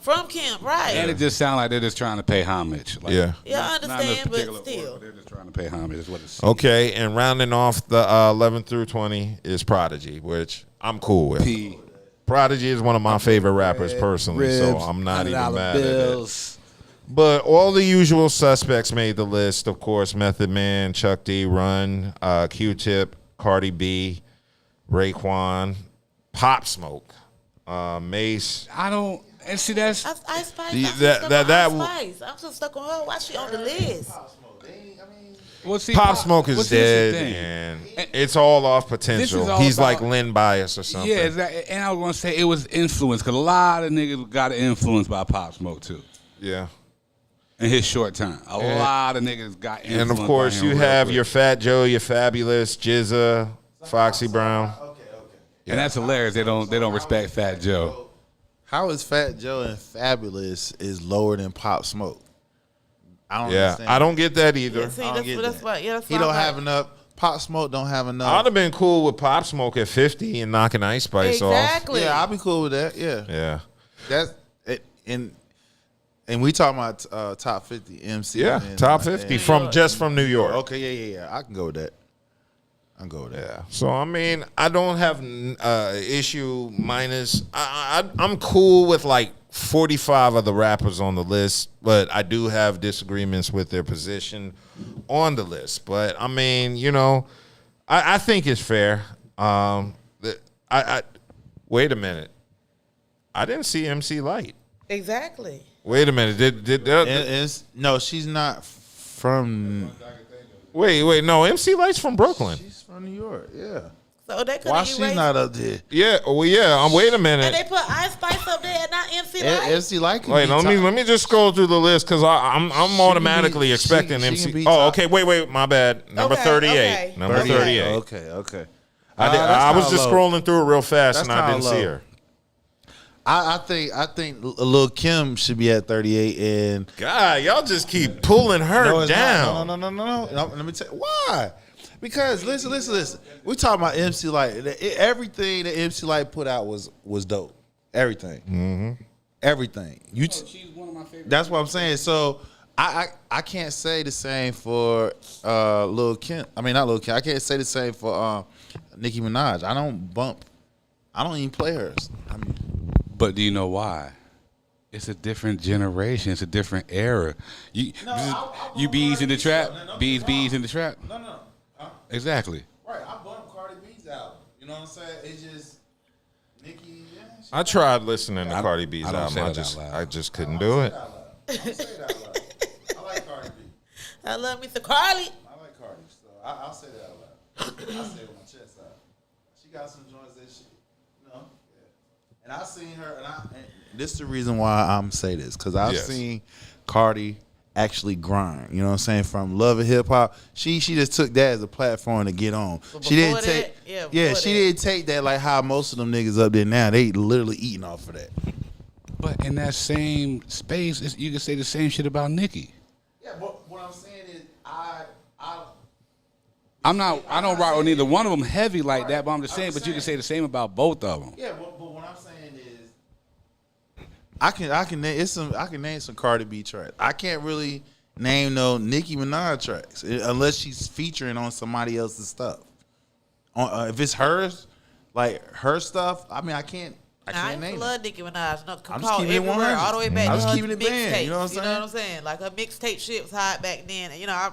from Kim, right? And it just sound like they're just trying to pay homage. Like, Yeah. Yeah, I not in this understand, but particular still. order, they're just trying to pay homage. Is what it's. Okay, and rounding off the 11 through 20 is Prodigy, which I'm cool with. P. Prodigy is one of my favorite rappers personally, so I'm not even mad at it. But all the usual suspects made the list. Of course, Method Man, Chuck D, Run, Q-Tip, Cardi B, Raekwon, Pop Smoke, Mace. I don't. And see, that's. Ice Spice. that- I'm so stuck on her. Why she on the list? Well, see, Pop Smoke is well, see, this dead, the thing. and it's all off This potential. is all He's like about- Lynn Bias or something. Yeah, exactly. And I was gonna say it was influenced because a lot of niggas got influenced by Pop Smoke too. Yeah. In his short time, a lot of niggas got influenced. And of course, by him you real have quick. your Fat Joe, your Fabulous, Jizza, Foxy Brown. and that's hilarious. They don't respect Fat Joe. How is Fat Joe and Fabulous is lower than Pop Smoke? I don't Yeah, understand. I don't get that either. Yeah, see, I don't that's get that's that. why. Yeah, that's He why don't I'm have like, enough. Pop Smoke don't have I'd enough. have been cool with Pop Smoke at 50 and knocking Ice Spice off. Exactly. Yeah, I'll be cool with that. Yeah, Yeah. that's it. And we talking about top 50 MC. Yeah, and, top 50 from New York. Okay, yeah. I can go with that. I can go with that. Yeah. So I mean, I don't have issue minus. I'm cool with like 45 of the rappers on the list, but I do have disagreements with their position on the list. But I mean, you know, I think it's fair. Wait a minute. I didn't see MC Light. Exactly. Wait a minute. No, she's not from. Wait. No, MC Light's from Brooklyn. She's from New York. Yeah. So they could Why have she's erased. not up there? Yeah. Well, yeah. Wait a minute. And they put Ice Spice up there and not MC Light. MC Light can Wait, be let me just scroll through the list because I'm automatically be- expecting she MC. can be Oh, top. okay. Wait. My bad. Number Okay, 38. okay. Number 38. Okay. I was just scrolling through it real fast That's and I didn't kinda see low. her. I think Lil Kim should be at 38 and God, y'all just keep pulling her No, it's down. not. No. Let me tell you why. Because listen. We talking about MC Light. Everything that MC Light put out was dope. Everything. everything. She's one of my favorite. That's what I'm saying. So I can't say the same for Lil Kim. I mean, not Lil Kim. I can't say the same for Nicki Minaj. I don't even play hers. I mean, But do you know why? It's a different generation. It's a different era. You bees in the trap. Bees in the trap. no. Exactly. Right. I bump Cardi B's album. You know what I'm saying? It's just Nicki. Yeah, I tried listening to Cardi B's I don't say album. that out loud. I just couldn't do it. I don't say that out loud. I like Cardi B. I love me some Carly. I like Cardi, so I'll say that out loud. I say it with my chest out. She got some joints that she, you know. Yeah. And I seen her, and this is the reason why I'm say this, because I've seen Cardi actually grind. You know what I'm saying? From Love and Hip Hop, she just took that as a platform to get on. She didn't take, she didn't take that like how most of them niggas up there now. They literally eating off of that. But in that same space, you can say the same shit about Nicki. Yeah, but what I'm saying is, I don't rock with neither one of them heavy like that, but I'm just saying, but you can say the same about both of them. Yeah, but what I'm saying is, I can name some Cardi B tracks. I can't really name no Nicki Minaj tracks unless she's featuring on somebody else's stuff. If it's hers, like her stuff, I mean, I can't name love it. Nicki Minaj. No, I'm just keeping it 100. all the way back I'm to just her keeping it banned. You know what I'm saying? You know what I'm saying? Like her mixtape shit was hot back then. You know,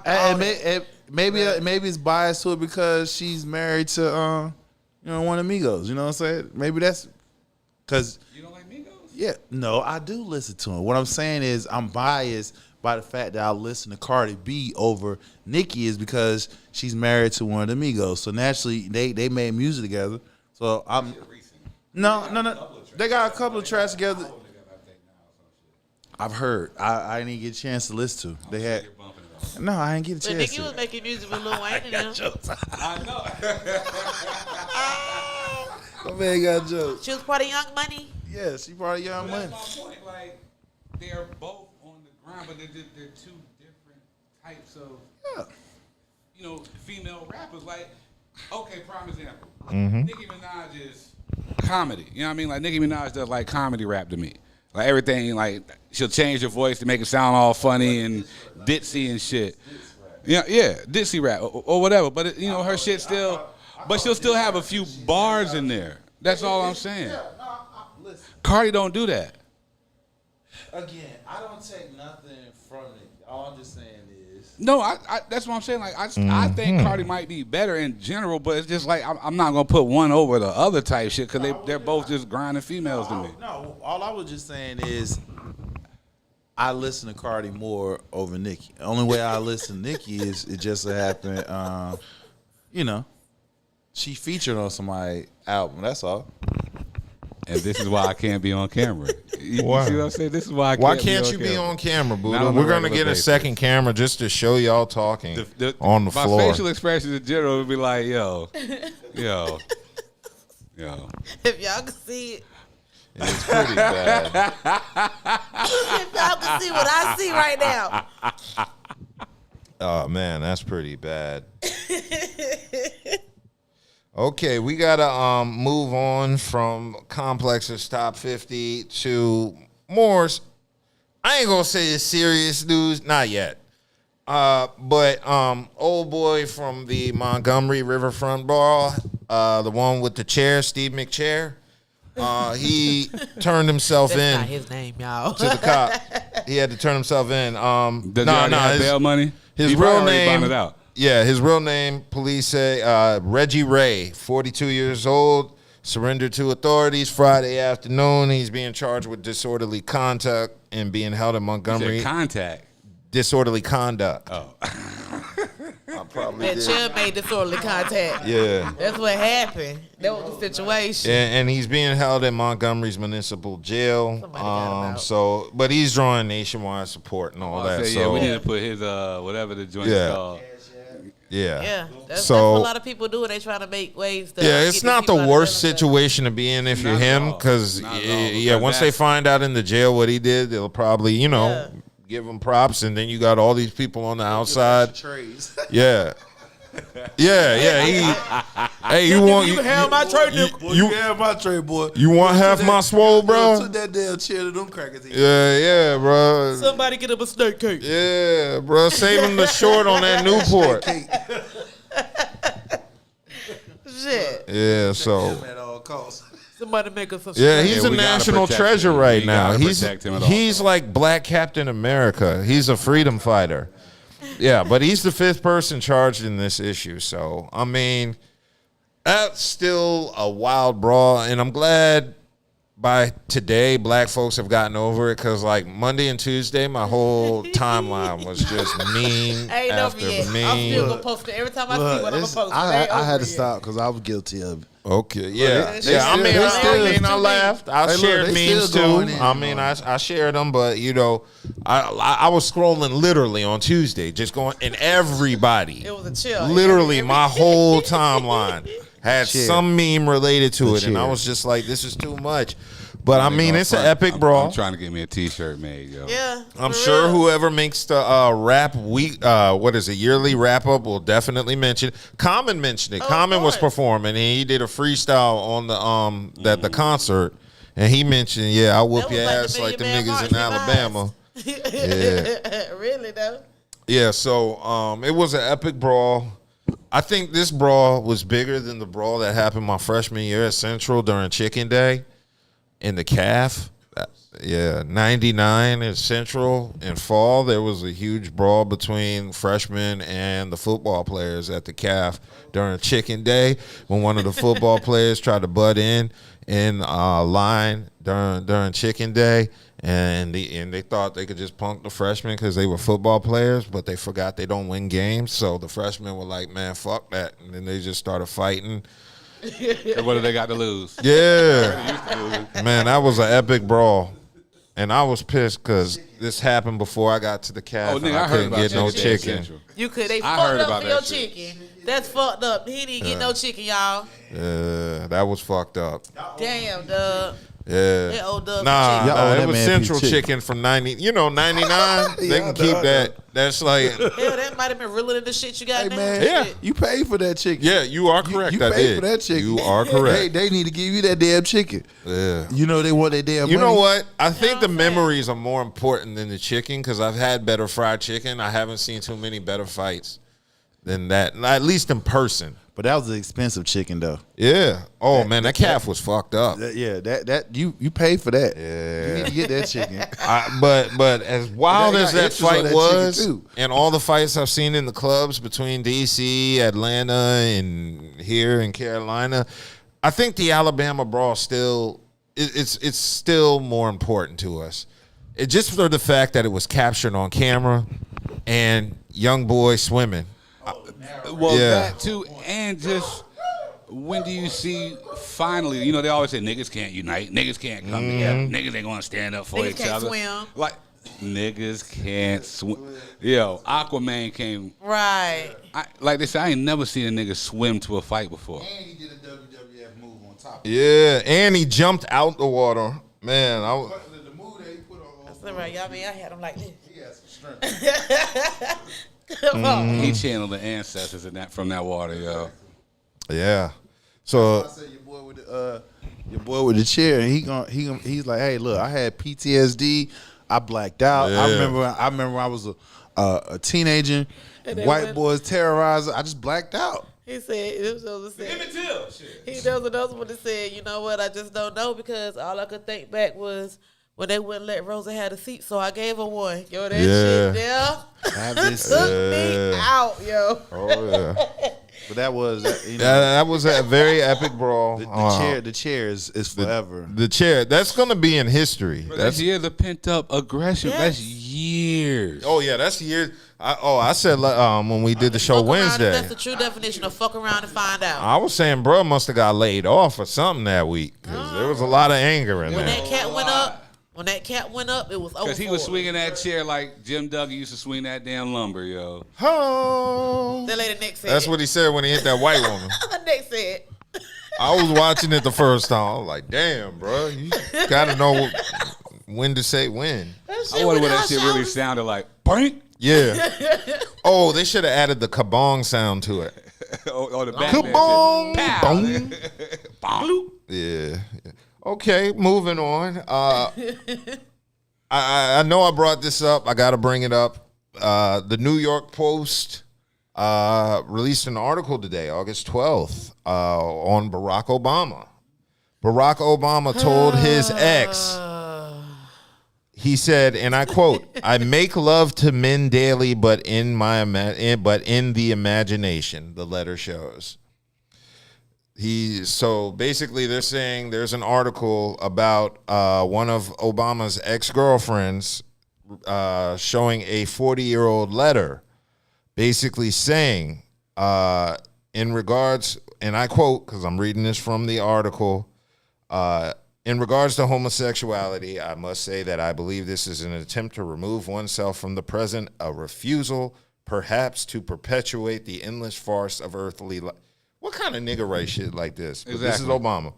maybe it's biased to it because she's married to one of Migos. You know what I'm saying? Maybe that's because You don't like Migos? yeah. No, I do listen to him. What I'm saying is I'm biased by the fact that I listen to Cardi B over Nicki is because she's married to one of the Migos. So naturally they made music together. So I'm no. They got a couple of tracks together. I've heard. I didn't get a chance to listen to. They had. No, I didn't get a but chance Nicki to. was making music with Lil Wayne and them. I know. My man got jokes. She was part of Young Money. Yeah, she part of Young Money. That's my point. Like, they're both on the grind, but they're two different types of, female rappers. Like, okay, prime example. Nicki Minaj is comedy. You know what I mean? Like, Nicki Minaj does, like, comedy rap to me. Like, everything, like, she'll change her voice to make it sound all funny and ditzy and shit. Yeah, ditzy rap or whatever. But, her shit still, but she'll still have a few bars in there. That's all I'm saying. Listen. Cardi don't do that. Again, I don't take nothing from it. All I'm just saying is. No, I that's what I'm saying. Like, I think Cardi might be better in general, but it's just like I'm not gonna put one over the other type shit because they're both just grinding females to me. No, all I was just saying is I listen to Cardi more over Nicki. The only way I listen to Nicki is it just so happened, she featured on somebody's album. That's all. And this is why I can't be on camera. You Why? see what I'm saying? This is why I can't Why can't you be on camera, Buddha? We're going to get a second camera just to show y'all talking on the floor. My facial expressions in general would be like, yo. If y'all can see it. It's pretty bad. If y'all can see what I see right now. Oh, man, that's pretty bad. Okay, we got to move on from Complex's Top 50 to more, I ain't going to say it's serious news, not yet. But old boy from the Montgomery Riverfront Bar, the one with the chair, Steve McChair, he turned himself That's in not his name, y'all. to the cop. He had to turn himself in. Does he already have bail money? His He real probably already name, bonded out. yeah, his real name, police say, Reggie Ray, 42 years old, surrendered to authorities Friday afternoon. He's being charged with disorderly conduct and being held in Montgomery. Contact. Disorderly conduct. Oh. I probably That did. chair made disorderly contact. Yeah. That's what happened. That was the situation. And he's being held in Montgomery's municipal jail. Somebody got him out. So, but he's drawing nationwide support and all that. Yeah, So, we need to put his whatever the joint Yeah. is called. Yeah, that's So- what a lot of people do. They trying to make ways to. yeah, get it's these not the people out of worst jail. situation to be in if you're Not at him, all. because Not at all, yeah, because once they that's- find out in the jail what he did, they'll probably give him props, and then you got all these people on the outside. Trays. Yeah, Hey, you want You can have my tray, nigga. Boy, you have my tray, boy. You want half my swole, bro? Took that damn chair to them crackers. Yeah, bro. Somebody get him a steak cake. Yeah, bro. Save him the short on that Newport. Shit. Yeah, so. At all costs. Somebody make us some Yeah, steak. he's Yeah, a we gotta national protect treasure him. right We now. gotta He's protect him at all he's like Black Captain America. He's a freedom fighter. Yeah, but he's the 5th person charged in this issue. So, I mean, that's still a wild brawl, and I'm glad by today black folks have gotten over it, because like Monday and Tuesday, my whole timeline was just mean Ain't over after yet. I'm mean. still gonna post it every time I see Look, what I'm it's- gonna post. I It ain't had over to yet. stop because I was guilty of it. Okay, yeah, they yeah. still- I laughed. I Hey, look, shared they memes still going too. in I mean, I shared them, but you know, I was scrolling literally on Tuesday, just going, and everybody, It was a chill. literally my whole timeline had Cheer. some meme related to it, and I cheer. was just like, this is too much. But I mean, it's an epic brawl. I'm trying to get me a T-shirt made, yo. Yeah. I'm for sure real. whoever makes the rap week, what is it, yearly wrap up will definitely mention. Common mentioned it. Oh, Common of was course. performing, and he did a freestyle on the concert, and he mentioned, "Yeah, I whoop That was your like the ass like the Million Man niggas in March Alabama." Yeah. Really though. Yeah, so it was an epic brawl. I think this brawl was bigger than the brawl that happened my freshman year at Central during Chicken Day in the calf. Yeah, 99 at Central in fall, there was a huge brawl between freshmen and the football players at the calf during Chicken Day, when one of the football players tried to butt in line during Chicken Day, and they thought they could just punk the freshmen because they were football players, but they forgot they don't win games. So the freshmen were like, man, fuck that. And then they just started fighting. So what do they got to lose? Yeah. Man, that was an epic brawl. And I was pissed because this happened before I got to the calf. Oh, and nigga, I I heard couldn't about get no Chicken Day at chicken. Central. You could. They I fucked heard up about for your that shit. chicken. That's fucked up. He didn't get no chicken, y'all. That was fucked up. Damn, dog. Yeah. They owe Doug Nah, for chicken. Y'all owe it that was man Central piece of chicken from 90. You know, 99. They Yeah, can I keep know. that. That's like, Hell, that might have been realer than the shit you got Hey now. man, Yeah. you paid for that chicken. yeah, you are correct. You I paid did. for that chicken. You are Hey, correct. they need to give you that damn chicken. Yeah. You know they want their damn You money. know what? I think what the I'm saying? memories are more important than the chicken, because I've had better fried chicken. I haven't seen too many better fights than that, at least in person. But that was an expensive chicken though. Yeah. Oh, man, that calf was fucked up. Yeah, that you paid for that. Yeah. You need to get that chicken. But as wild They as got that extras on fight that was, chicken, too. and all the fights I've seen in the clubs between D.C., Atlanta, and here in Carolina, I think the Alabama brawl still it's still more important to us. It just for the fact that it was captured on camera and young boy swimming. Well, Yeah. that too, and just when do you see finally? You know, they always say niggas can't unite, niggas can't come together, niggas ain't gonna stand up for Niggas each can't other. swim. Like niggas can't swim. Yo, Aquaman came. Right. Like they say, I ain't never seen a nigga swim to a fight before. And he did a WWF move on top. Yeah, and he jumped out the water. Man, The move that he put on. That's all right, y'all. I mean, I had them like this. He had some strength. Come on. He channeled the ancestors in that from that water, yo. yeah. So I said your boy with the chair, and he's like, hey, look, I had PTSD. I blacked out. Yeah. I remember when I was a teenager. And they White went- boys terrorized. I just blacked out. He said, it was supposed to say, he there was another one that said, you know what, I just don't know, because all I could think back was when they wouldn't let Rosa have a seat, so I gave her one. Yo, that shit there Have this, took me out, yo. oh yeah. but that was That was a very epic brawl. the chair is forever. The chair. That's gonna be in history. That's years of pent up aggression. Yes. That's years. Oh yeah, that's years. I said when we did the show Fuck around, Wednesday. that's the true definition of fuck around and find out. I was saying, bro, must have got laid off or something that week, because there was a lot of anger in When there. that cat went up, it was over. Because he was for swinging that chair like Jim Duggan used to swing that damn lumber, yo. Oh. That lady next said. That's what he said when he hit that white woman. The next said. I was watching it the first time. I was like, damn, bro, you gotta know when to say when. I wonder what that shit really sounded like. Boink. Yeah. Oh, they should have added the kabong sound to it. or the Batman Kaboom! shit. Pow. Boom. Yeah. Okay, moving on. I know I brought this up. I got to bring it up. The New York Post released an article today, August 12th, on Barack Obama. Barack Obama told his ex, he said, and I quote, "I make love to men daily, but in the imagination," the letter shows. So basically they're saying there's an article about one of Obama's ex-girlfriends showing a 40-year-old letter basically saying in regards, and I quote because I'm reading this from the article, in regards to homosexuality, I must say that I believe this is an attempt to remove oneself from the present, a refusal perhaps to perpetuate the endless farce of earthly life. What kind of nigga write shit like this? But This is Obama.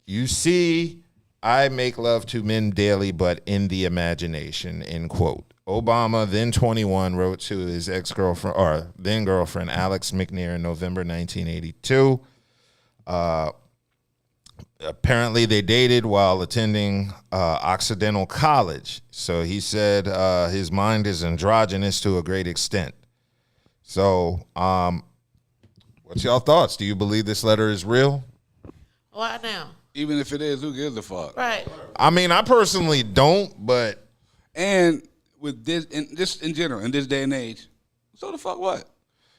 You see, I make love to men daily, but in the imagination, end quote. Obama, then 21, wrote to his ex-girlfriend, or then girlfriend, Alex McNair in November 1982. Apparently, they dated while attending Occidental College. So he said his mind is androgynous to a great extent. So, what's y'all thoughts? Do you believe this letter is real? Why now? Even if it is, who gives a fuck? Right. I mean, I personally don't, but And with this, just in general, in this day and age, so the fuck what?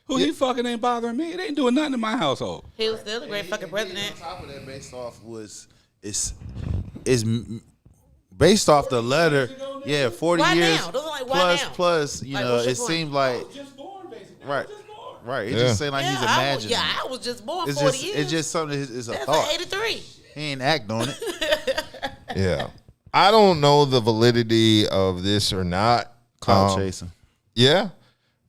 Who he fucking ain't bothering me? It ain't doing nothing in my household. He was still a great fucking president. On top of that, is based off the letter. Yeah, 40 Why years now? Those are like, why now? plus. You Like, know, what's your it point? seemed like Just born, basically. right, Just born. right. It Yeah. just seemed like he's imagining. I was just born It's 40 just, years. it's just something. It's a That's thought. like 83. He ain't act on it. yeah. I don't know the validity of this or not. Cloud chasing. Yeah,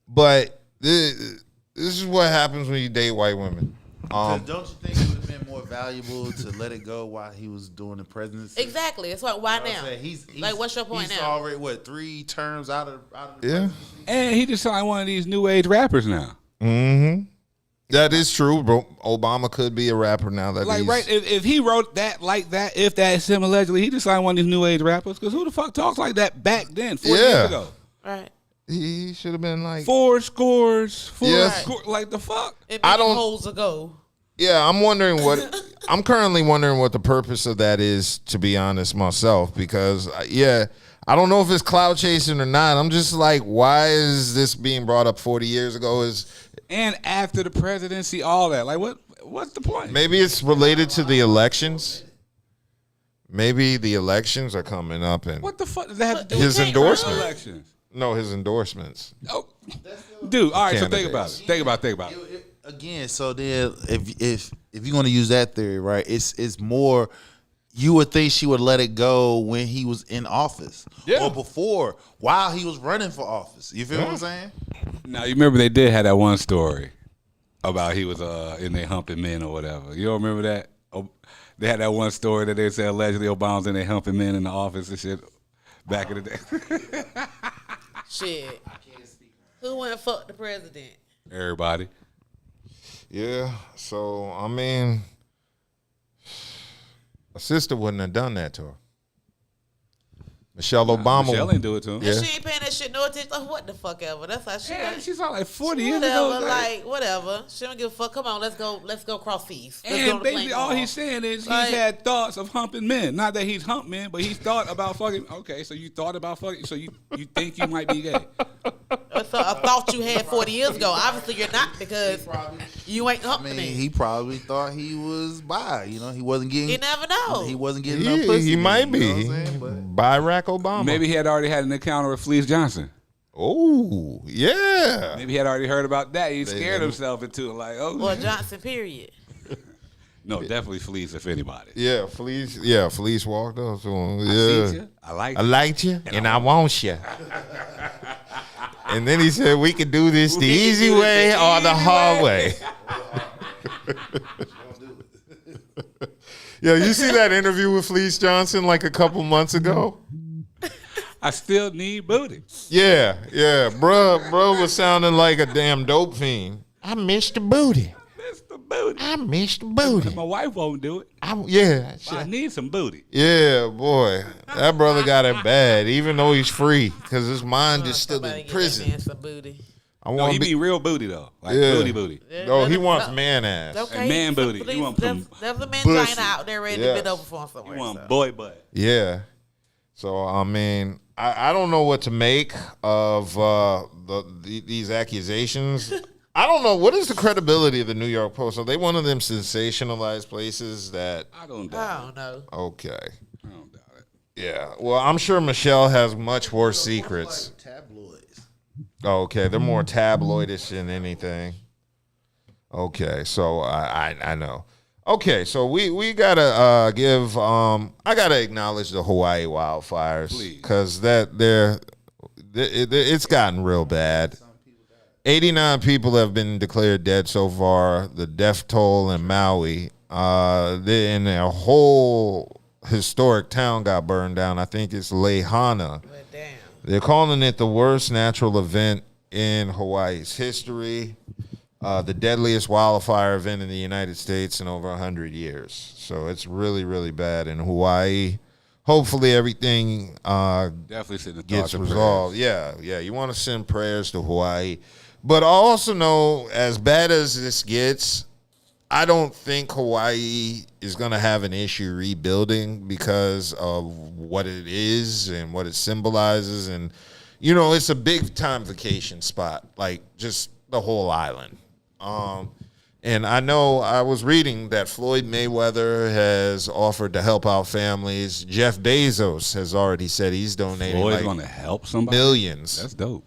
but this is what happens when you date white women. Don't you think it would have been more valuable to let it go while he was doing the presidency? Exactly. It's like, why You know what now? I'm saying? He's like, what's your point he's now? already 3 terms out of the Yeah. presidency? And he just sound like one of these new age rappers now. Mm-hmm. That is true, bro. Obama could be a rapper now. That Like, he's, right, if he wrote that like that, if that is him allegedly, he just like one of these new age rappers. Because who the fuck talks like that back then, 40 years ago? Right. he should have been like. Four scores, Yes. like the fuck? It I I don't- don't holes ago. Yeah, I'm currently wondering what the purpose of that is, to be honest myself, because I don't know if it's cloud chasing or not. I'm just like, why is this being brought up 40 years ago? And after the presidency, all that. Like, what's the point? Maybe it's related to the elections. Maybe the elections are coming up and What the fuck does that have to do His with endorsement. elections? no, his endorsements. Oh, dude. All right, so think about Candidates. it. Think about it. Again, so then if you're going to use that theory, right? It's more. You would think she would let it go when he was in office, or before, while he was running for office. You feel what I'm saying? Now you remember they did have that one story about he was in there humping men or whatever. You don't remember that? Oh, they had that one story that they said allegedly Obama's in there humping men in the office and shit back in the day. Shit. Who went and fuck the president? Everybody. Yeah, so I mean, a sister wouldn't have done that to her. Michelle Obama. Michelle ain't do it to him. Yeah. And she ain't paying that shit no attention. Like, what the fuck ever. That's how she Yeah, like. she's all like 40 years Whatever, ago. like, whatever. She don't give a fuck. Come on, let's go cross seas. Let's go And on the basically plane all tomorrow. he's saying is Like- he's had thoughts of humping men. Not that he's humped men, but he's thought about fucking. Okay, so you thought about fucking. So you think you might be gay. That's a thought you had 40 years ago. Obviously, you're not because you ain't I humping mean, me. he probably thought he was bi. You know, he wasn't getting. You never know. He wasn't getting no pussy. He might be. You know what I'm saying? But Barack Obama. Maybe he had already had an encounter with Fleece Johnson. Oh, yeah. Maybe he had already heard about that. He scared himself into it. Like, oh, Or Johnson, period. no, definitely Fleece if anybody. Yeah, Felice walked up to him. I Yeah. see you. I like I you. liked you and I want you. And then he said, we could do this the easy way or the hard way. Yo, you see that interview with Fleece Johnson like a couple months ago? I still need booty. Yeah. Bro was sounding like a damn dope fiend. I miss the booty. Mr. Booty. I miss the booty. My wife won't do it. Yeah. I need some booty. Yeah, boy. That brother got it bad, even though he's free, because his mind is still in prison. Man some booty. No, he mean real booty, though. Like booty. No, he wants man ass. Okay. And man booty. You want there's a mangina out there ready to bend over for him somewhere. You want boy butt. Yeah. So, I mean, I don't know what to make of these accusations. I don't know. What is the credibility of the New York Post? Are they one of them sensationalized places that... I don't know. Okay. I don't doubt it. Yeah. Well, I'm sure Michelle has much worse secrets. Tabloids. Oh, okay. They're more tabloidish than anything. Okay. So, I know. Okay. So, we got to give... I got to acknowledge the Hawaii wildfires. Because it's gotten real bad. 89 people have been declared dead so far. The death toll in Maui, and a whole historic town got burned down. I think it's Lahaina. Damn. They're calling it the worst natural event in Hawaii's history, the deadliest wildfire event in the United States in over 100 years. So it's really, really bad in Hawaii. Hopefully everything Definitely gets resolved. Yeah. You want to send prayers to Hawaii. But I also know, as bad as this gets, I don't think Hawaii is going to have an issue rebuilding because of what it is and what it symbolizes. And, it's a big-time vacation spot, like just the whole island. And I know I was reading that Floyd Mayweather has offered to help out families. Jeff Bezos has already said he's donating Floyd's going to help somebody? millions. That's dope.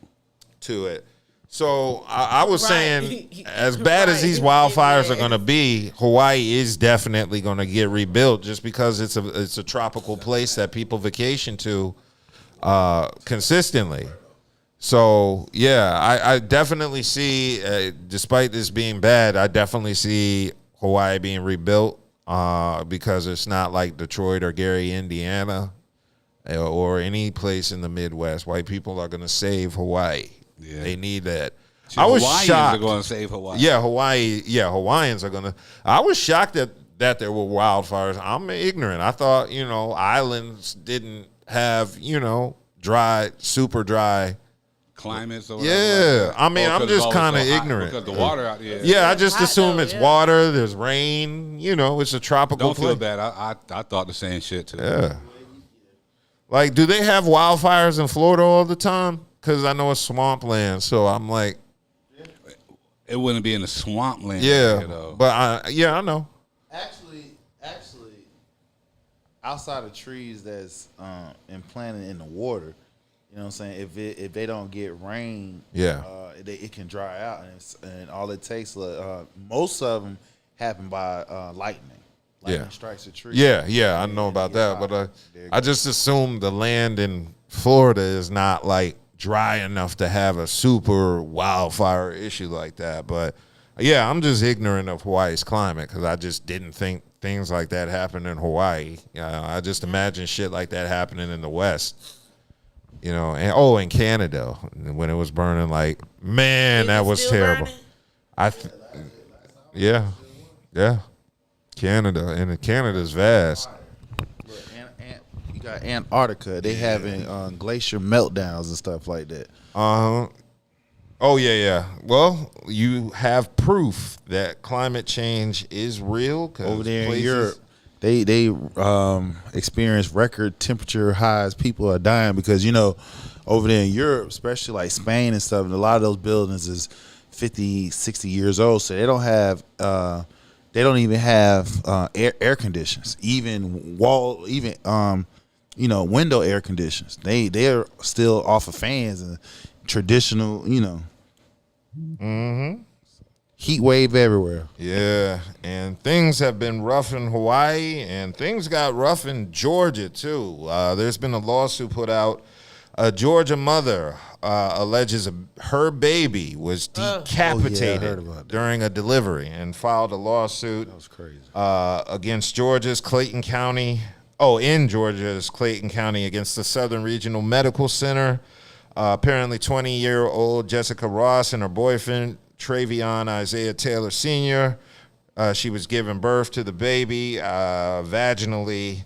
To it. So I was saying, as bad as these wildfires are going to be, Hawaii is definitely going to get rebuilt just because it's a tropical place that people vacation to consistently. So, yeah, I definitely see, despite this being bad, I definitely see Hawaii being rebuilt because it's not like Detroit or Gary, Indiana, or any place in the Midwest. White people are going to save Hawaii. Yeah. They need that. I was shocked. Are going to save Hawaii. Yeah, Hawaii. Yeah, Hawaiians are going to. I was shocked that there were wildfires. I'm ignorant. I thought, islands didn't have, dry, super dry climates or whatever. Yeah. Like I mean, I'm just kind of ignorant. Because the water out there. Yeah, I just assume it's water. There's rain. It's a tropical place. Don't feel bad. I thought the same shit, too. Yeah. Like, do they have wildfires in Florida all the time? Because I know it's swampland, so I'm like, it wouldn't be in the swampland. Yeah, but I know. Actually, outside of trees that's implanted in the water, you know what I'm saying? If they don't get rain, it can dry out, and all it takes, most of them happen by lightning. Lightning strikes a tree. Yeah, I know about that, but I just assume the land in Florida is not like dry enough to have a super wildfire issue like that. But yeah, I'm just ignorant of Hawaii's climate because I just didn't think things like that happen in Hawaii. I just imagine shit like that happening in the West. And in Canada when it was burning, like, man, that was terrible. Burning? Yeah, Canada, and Canada's vast. You got Antarctica. They having glacier meltdowns and stuff like that. Oh yeah. Well, you have proof that climate change is real. Over there in Europe, they experience record temperature highs. People are dying because over there in Europe, especially like Spain and stuff, and a lot of those buildings is 50, 60 years old, so they don't have. They don't even have air conditions, even window air conditions. They're still off of fans and traditional, heat wave everywhere. Yeah, and things have been rough in Hawaii, and things got rough in Georgia too. There's been a lawsuit put out. A Georgia mother alleges her baby was decapitated during a delivery and filed a lawsuit. That was crazy. Against Georgia's Clayton County. In Georgia's Clayton County against the Southern Regional Medical Center. Apparently 20-year-old Jessica Ross and her boyfriend Travion Isaiah Taylor Sr. She was giving birth to the baby vaginally.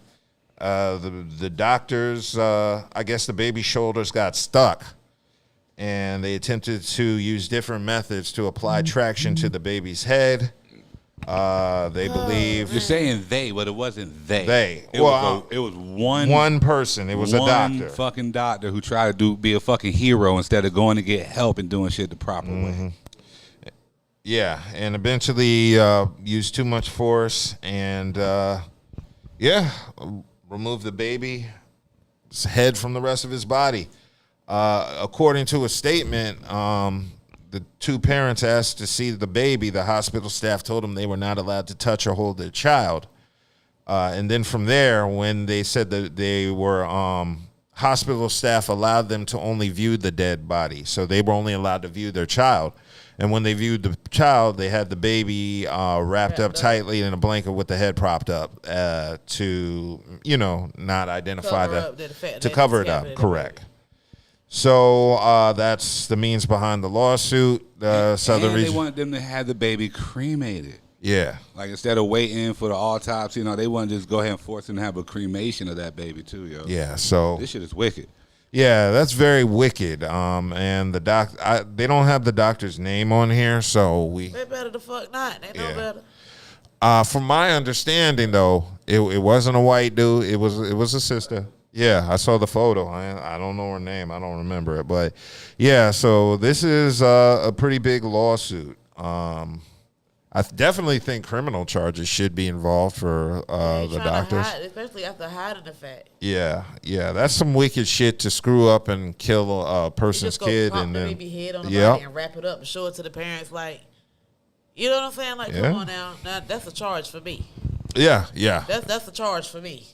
The doctors, I guess the baby's shoulders got stuck, and they attempted to use different methods to apply traction to the baby's head. They believe You're saying they, but it wasn't they. They. It was one person. It was a doctor. One fucking doctor who tried to be a fucking hero instead of going to get help and doing shit the proper way. Yeah, and eventually used too much force and removed the baby's head from the rest of his body. According to a statement, the two parents asked to see the baby. The hospital staff told them they were not allowed to touch or hold their child. And then from there, when they said that they were, hospital staff allowed them to only view the dead body. So they were only allowed to view their child. And when they viewed the child, they had the baby wrapped up tightly in a blanket with the head propped up to, not identify to cover it up. Correct. So that's the means behind the lawsuit. And they wanted them to have the baby cremated. Yeah. Like instead of waiting for the autopsy, they wanted to just go ahead and force them to have a cremation of that baby too, yo. Yeah. So this shit is wicked. Yeah, that's very wicked. And the they don't have the doctor's name on here, so They better the fuck not. They know better. From my understanding, though, it wasn't a white dude. It was a sister. Yeah, I saw the photo. I don't know her name. I don't remember it, but yeah. So this is a pretty big lawsuit. I definitely think criminal charges should be involved for the doctors. Especially after hiding the fact. Yeah, that's some wicked shit to screw up and kill a person's kid and then baby head on the body and wrap it up and show it to the parents. Like, you know what I'm saying? Like, come on now. Now that's a charge for me. Yeah. That's a charge for me.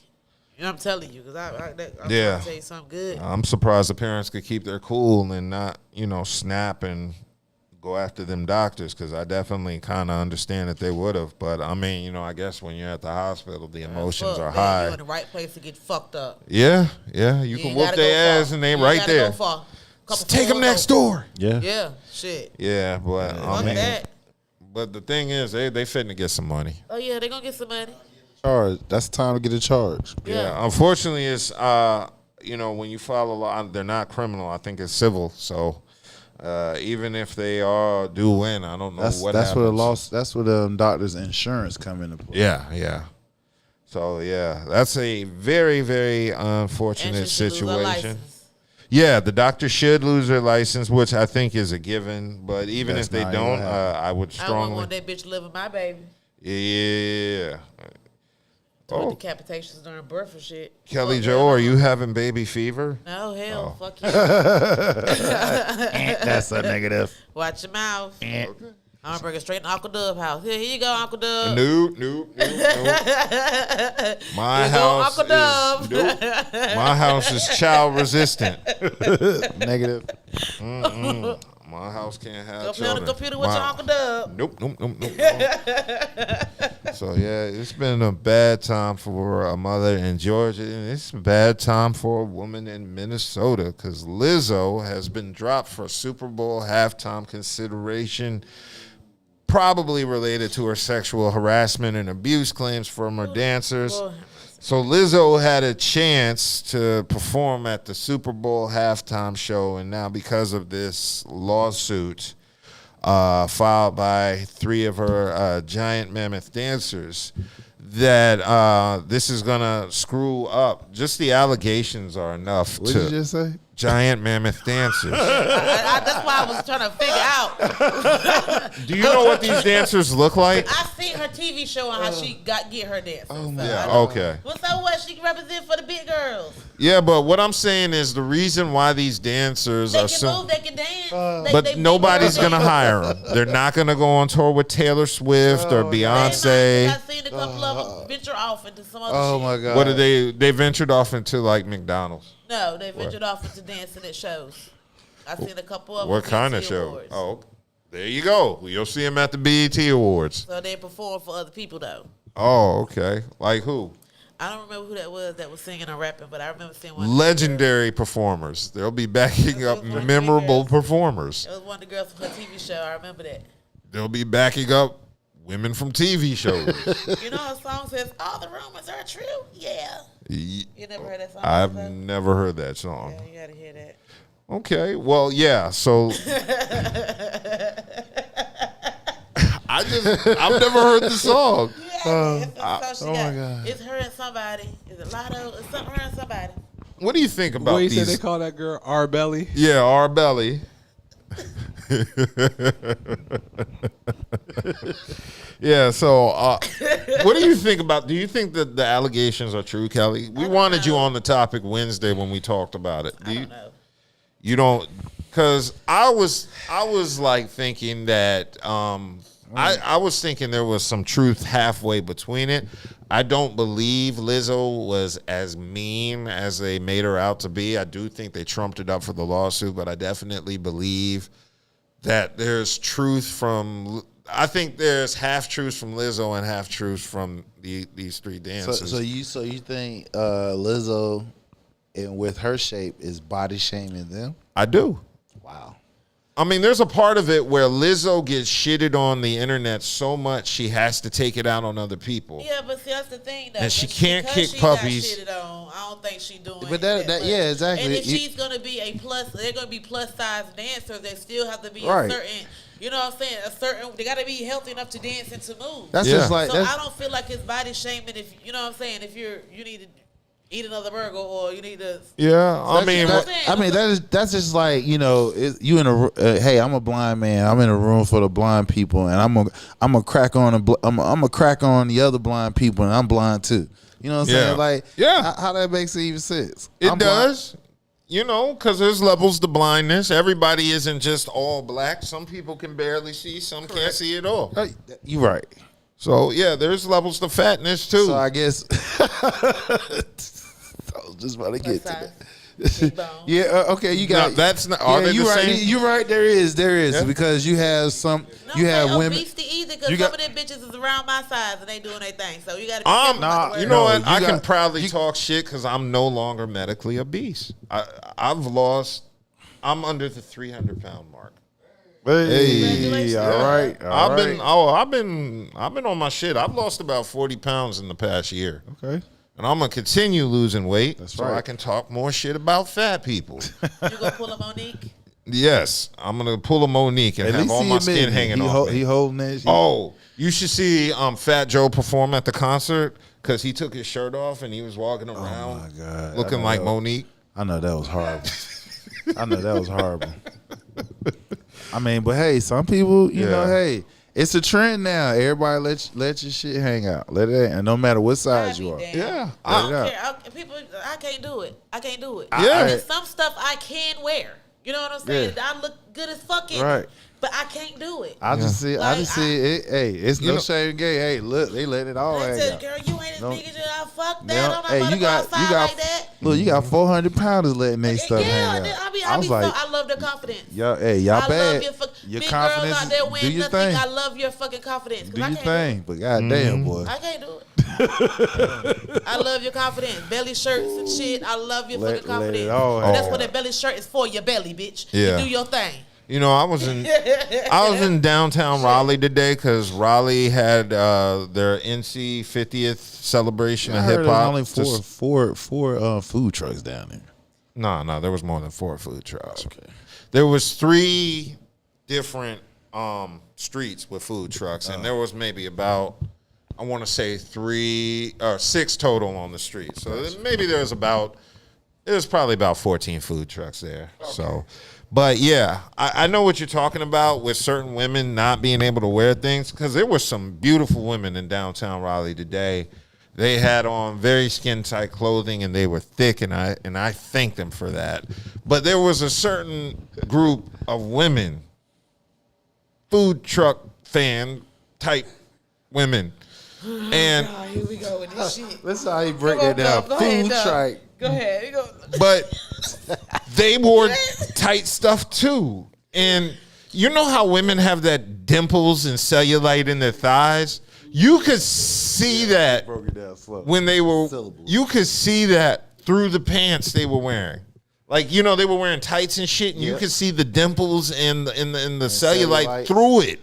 You know, I'm telling you, because I'm trying to tell you something good. I'm surprised the parents could keep their cool and not, snap and go after them doctors, because I definitely kind of understand that they would have. But, I mean, I guess when you're at the hospital, the emotions are high. You're in the right place to get fucked up. Yeah. You can whoop their ass and they right there. Take them next door. Yeah, shit. Yeah, but, but the thing is, they finna get some money. Oh, yeah, they going to get some money. That's the time to get a charge. Yeah. Unfortunately, it's, when you file a law, they're not criminal. I think it's civil. So, even if they do win, I don't know what happens. That's where the doctor's insurance come into play. Yeah. So that's a very, very unfortunate situation. Yeah, the doctor should lose their license, which I think is a given. But even if they don't, I would strongly. I don't want that bitch living my baby. Yeah. Decapitations during birth and shit. Kelli Jo, are you having baby fever? No, hell, fuck you. That's a negative. Watch your mouth. Okay. I'm gonna bring it straight to Uncle Dub house. Here you go, Uncle Dub. Nope. My house is child resistant. Negative. My house can't have Go children. play on the computer with your Uncle Dub. Nope. So, it's been a bad time for a mother in Georgia, and it's a bad time for a woman in Minnesota, because Lizzo has been dropped for Super Bowl halftime consideration, probably related to her sexual harassment and abuse claims from her dancers. So Lizzo had a chance to perform at the Super Bowl halftime show, and now because of this lawsuit filed by 3 of her giant mammoth dancers, that this is going to screw up. Just the allegations are enough What did you just say? Giant mammoth dancers. That's why I was trying to figure out. Do you know what these dancers look like? I seen her TV show on how she get her dancers. Oh my Yeah, okay. Well, so what? She can represent for the big girls. Yeah, but what I'm saying is the reason why these dancers They are can move, they can dance. but nobody's going to hire them. They're not going to go on tour with Taylor Swift or Beyonce. I seen a couple of them venture off into some other Oh shit. my God. What are they? They ventured off into like McDonald's. No, they ventured off into dancing at shows. I seen a couple of them. What kind of BET show? Awards. Oh, there you go. You'll see them at the BET Awards. So they perform for other people though. Oh, okay. Like who? I don't remember who that was singing or rapping, but I remember seeing one. Legendary performers. They'll be backing up memorable performers. It was one of the girls from her TV show. I remember that. They'll be backing up women from TV shows. You know, a song says, "All the rumors are true." Yeah. You never heard that song? I've never heard that song. Yeah, you gotta hear that. Okay, well, yeah. So I've never heard the song. Yeah, it's oh my God. It's her and somebody. It's a lot of it's something her and somebody. What do you think about What you these? said they call that girl R Belly? Yeah, our belly. Yeah, so what do you think about, do you think that the allegations are true, Kelly? We wanted you on the topic Wednesday when we talked about it. I don't know. You don't, because I was like thinking that I was thinking there was some truth halfway between it. I don't believe Lizzo was as mean as they made her out to be. I do think they trumped it up for the lawsuit, but I definitely believe that there's truth from, I think there's half truths from Lizzo and half truths from these three dancers. So you think Lizzo, and with her shape, is body shaming them? I do. Wow. I mean, there's a part of it where Lizzo gets shitted on the internet so much she has to take it out on other people. Yeah, but see, that's the thing, though. And she Because can't kick she puppies. Got shitted on, I don't think she's doing. But that much. yeah, exactly. And if she's gonna be a plus, they're gonna be plus size dancers. They still have to be a Right. certain. You know what I'm saying? A certain. They got to be healthy enough to dance and to move. That's Yeah. just like So that's, I don't feel like it's body shaming if you know what I'm saying. If you need to eat another burger or you need to. Yeah, I mean, that's just like, you know, you in a hey, I'm a blind man. I'm in a room full of blind people, and I'm gonna crack on I'm gonna crack on the other blind people, and I'm blind too. You know what I'm Yeah. saying? Like, Yeah. how that makes it even sense? it I'm does. You know, because there's levels to blindness. Everybody isn't just all black. Some people can barely see. Some can't see at all. blind. You right. So, yeah, there's levels to fatness, too. So I guess I was just about to get to that. Big bone. Yeah. Okay. You got. No, that's not. Are they you the right. same? You're right. There is Yeah. because you have some. No, you have women. obesity either because you some got- of them bitches is around my size and they doing their thing. So you got to be careful about the You word. know No, what? you I can got- proudly talk shit because I'm no longer medically obese. I've lost. I'm under the 300-pound mark. Hey, Congratulations. all right. I've been on my shit. I've lost about 40 pounds in the past year. Okay. And I'm going to continue losing weight so right. I can talk more shit about fat people. You gonna pull a Monique? Yes, I'm going to pull a Monique and At have least all he my admitted skin it. hanging He off me. He holding that shit. Oh, you should see Fat Joe perform at the concert because he took his shirt off and he was walking around my God. looking like Monique. I know that was horrible. I mean, but hey, some people, you know, hey, it's a trend now. Everybody let your shit hang out. Let it, and no matter what size you are. Yeah. I don't Let it care. I can't do it. I can't do it. Yeah. There's some stuff I can wear. You know what I'm saying? Yeah. I look good as fucking. Right. But I can't do it. I just see it. Hey, it's no know- shame gay. Hey, look, they let it all I hang tell you, out. girl, you ain't as No. big as you are. Fuck that. Yeah. I'm not Hey, about to you go got outside like that. look, you got 400 pounders letting they stuff Yeah, hang and then out. I was be like, I love their confidence. y'all I bad. love Your big confidence. girls out there Do winning your nothing. thing. I love your fucking confidence. 'cause Do I your can't do it. thing. But goddamn, boy. I can't do it. I love your confidence. Belly shirts and shit. I love your Let fucking confidence. it all And that's hang what out. a belly shirt is for, your belly, bitch. Yeah. You do your thing. You know, I was in downtown Raleigh today because Raleigh had their NC 50th celebration I of heard hip there's hop. only four food trucks down there. No, there was more than 4 food trucks. Okay. There was 3 different streets with food trucks, and there was maybe about, I want to say 3 or 6 total on the street. So maybe there was probably about 14 food trucks there. Okay. So, but yeah, I know what you're talking about with certain women not being able to wear things, because there were some beautiful women in downtown Raleigh today. They had on very skin tight clothing and they were thick, and I thank them for that. But there was a certain group of women, food truck fan type women, and Oh, here we go with this shit. Listen how you break Come that on, down. go ahead, Food dog. truck. Go ahead. You go. but they wore tight stuff too. And you know how women have that dimples and cellulite in their thighs? You could see that Broke it down slow. when they were. Syllables. You could see that through the pants they were wearing. Like, you know, they were wearing tights and shit, and you could see the dimples and the cellulite cellulite. through it.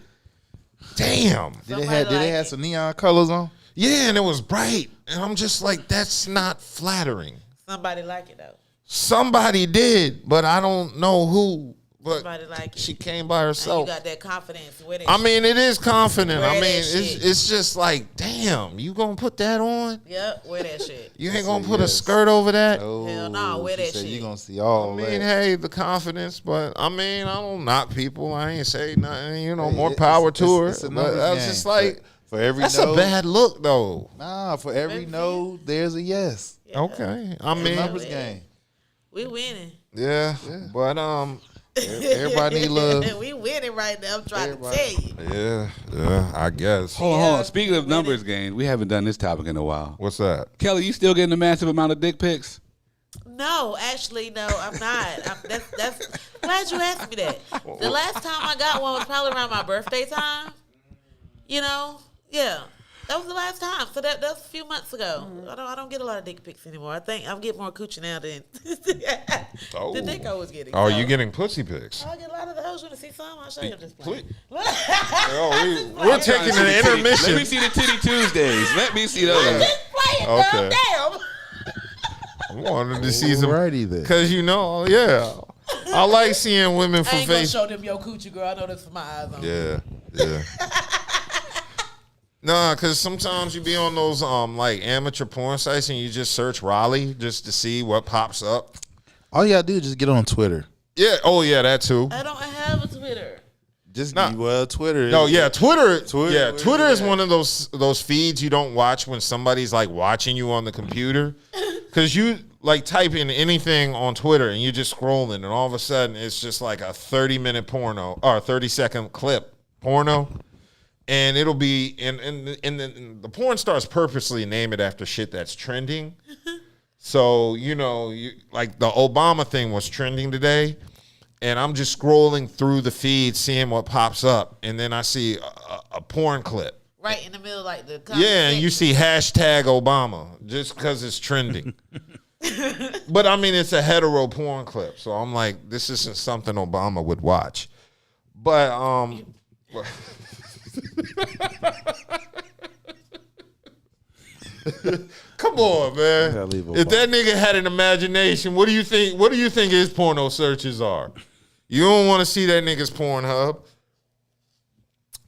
Damn. Did they have some neon colors on? Yeah, and it was bright. And I'm just like, that's not flattering. Somebody like it though. Somebody did, but I don't know who. But Somebody like it. she came by And you herself. got that confidence with it. I mean, it is confident. Wear I mean, that it's shit. just like, damn, you gonna put that on? Yep, wear that shit. You ain't gonna put a skirt over that? Hell no, wear she that said shit. You gonna see all I mean, that. hey, the confidence, but I mean, I don't knock people. I ain't say nothing. You know, Hey, more power to her. it's a But numbers I was game. just like, For every that's no, a bad look, though. Nah, for every no, there's a yes. Yeah. Okay, I It's a mean, numbers game. We winning. yeah, but Everybody need love. We winning right now. I'm trying Everybody. to tell you. yeah, I guess. Hold on. Yeah. Speaking of numbers game, we haven't done this topic in a while. What's that? Kelly, you still getting a massive amount of dick pics? No, actually, no, I'm not. That's glad you asked me that. The last time I got one was probably around my birthday time. You know, yeah, that was the last time. So that was a few months ago. I don't get a lot of dick pics anymore. I think I'm getting more coochie now than the dick I was getting. Oh, So, you getting pussy pics? I get a lot of those. You want to see some? I'll show you. I'm just playing. Oh, we're taking an intermission. Let me see the Titty Tuesdays. Let me see those. Just playing, Okay. damn. I wanted to see some. Alrighty then. Because, you know, yeah. I like seeing women I from ain't gonna face. show them your coochie, girl. I know this for my eyes on. Yeah. Nah, because sometimes you be on those like amateur porn sites and you just search Raleigh just to see what pops up. All you gotta do is just get on Twitter. Yeah. Oh, yeah, that too. I don't have a Twitter. Just Nah. Twitter. No, yeah, Twitter. Twitter, Twitter is one of those feeds you don't watch when somebody's like watching you on the computer, because you like type in anything on Twitter and you're just scrolling, and all of a sudden it's just like a 30-minute porno or a 30-second clip porno, and it'll be and the porn stars purposely name it after shit that's trending. So you know, like the Obama thing was trending today. And I'm just scrolling through the feed, seeing what pops up, and then I see a porn clip. Right in the middle, like the Yeah, and you see hashtag Obama just because it's trending. But I mean, it's a hetero porn clip, so I'm like, this isn't something Obama would watch. But come on, man. Gotta leave If Obama. that nigga had an imagination, what do you think? What do you think his porno searches are? You don't want to see that nigga's Pornhub.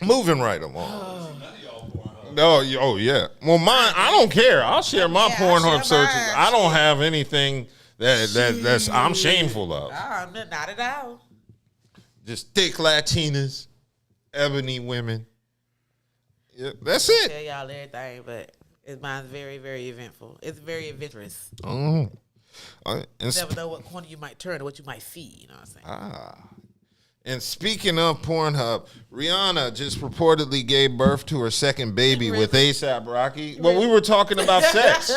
Moving right along. No, oh yeah. Well, mine, I don't care. I'll share my Yeah, I'll Pornhub share searches. mine. I don't have anything that's I'm shameful of. not at all. Just thick Latinas, ebony women. Yeah, that's Tell it. y'all everything, but mine's very, very eventful. It's very adventurous. And You never know what corner you might turn or what you might see. You know what I'm saying? And speaking of Pornhub, Rihanna just reportedly gave birth to her second baby with A$AP Rocky. Well, we were talking about sex.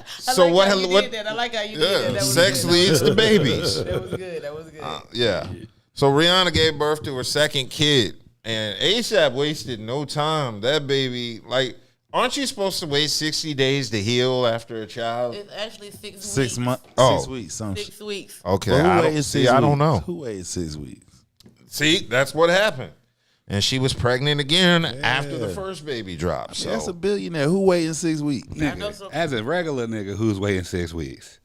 So I like how you what? did that. I like how you did Yeah, that. That was sex good. leads to babies. That was good. That was good. Yeah. So Rihanna gave birth to her second kid, and A$AP wasted no time. That baby, like, aren't you supposed to wait 60 days to heal after a child? It's actually 6 weeks. 6 months. Oh. 6 weeks. Some 6 weeks. Okay, Well, who I waited don't 6 see. I don't weeks? know. Who waited 6 weeks? See, that's what happened. And she was pregnant again after the first baby dropped. So That's a billionaire. Who waiting 6 weeks? I know Nigga, some- as a regular nigga who's waiting 6 weeks.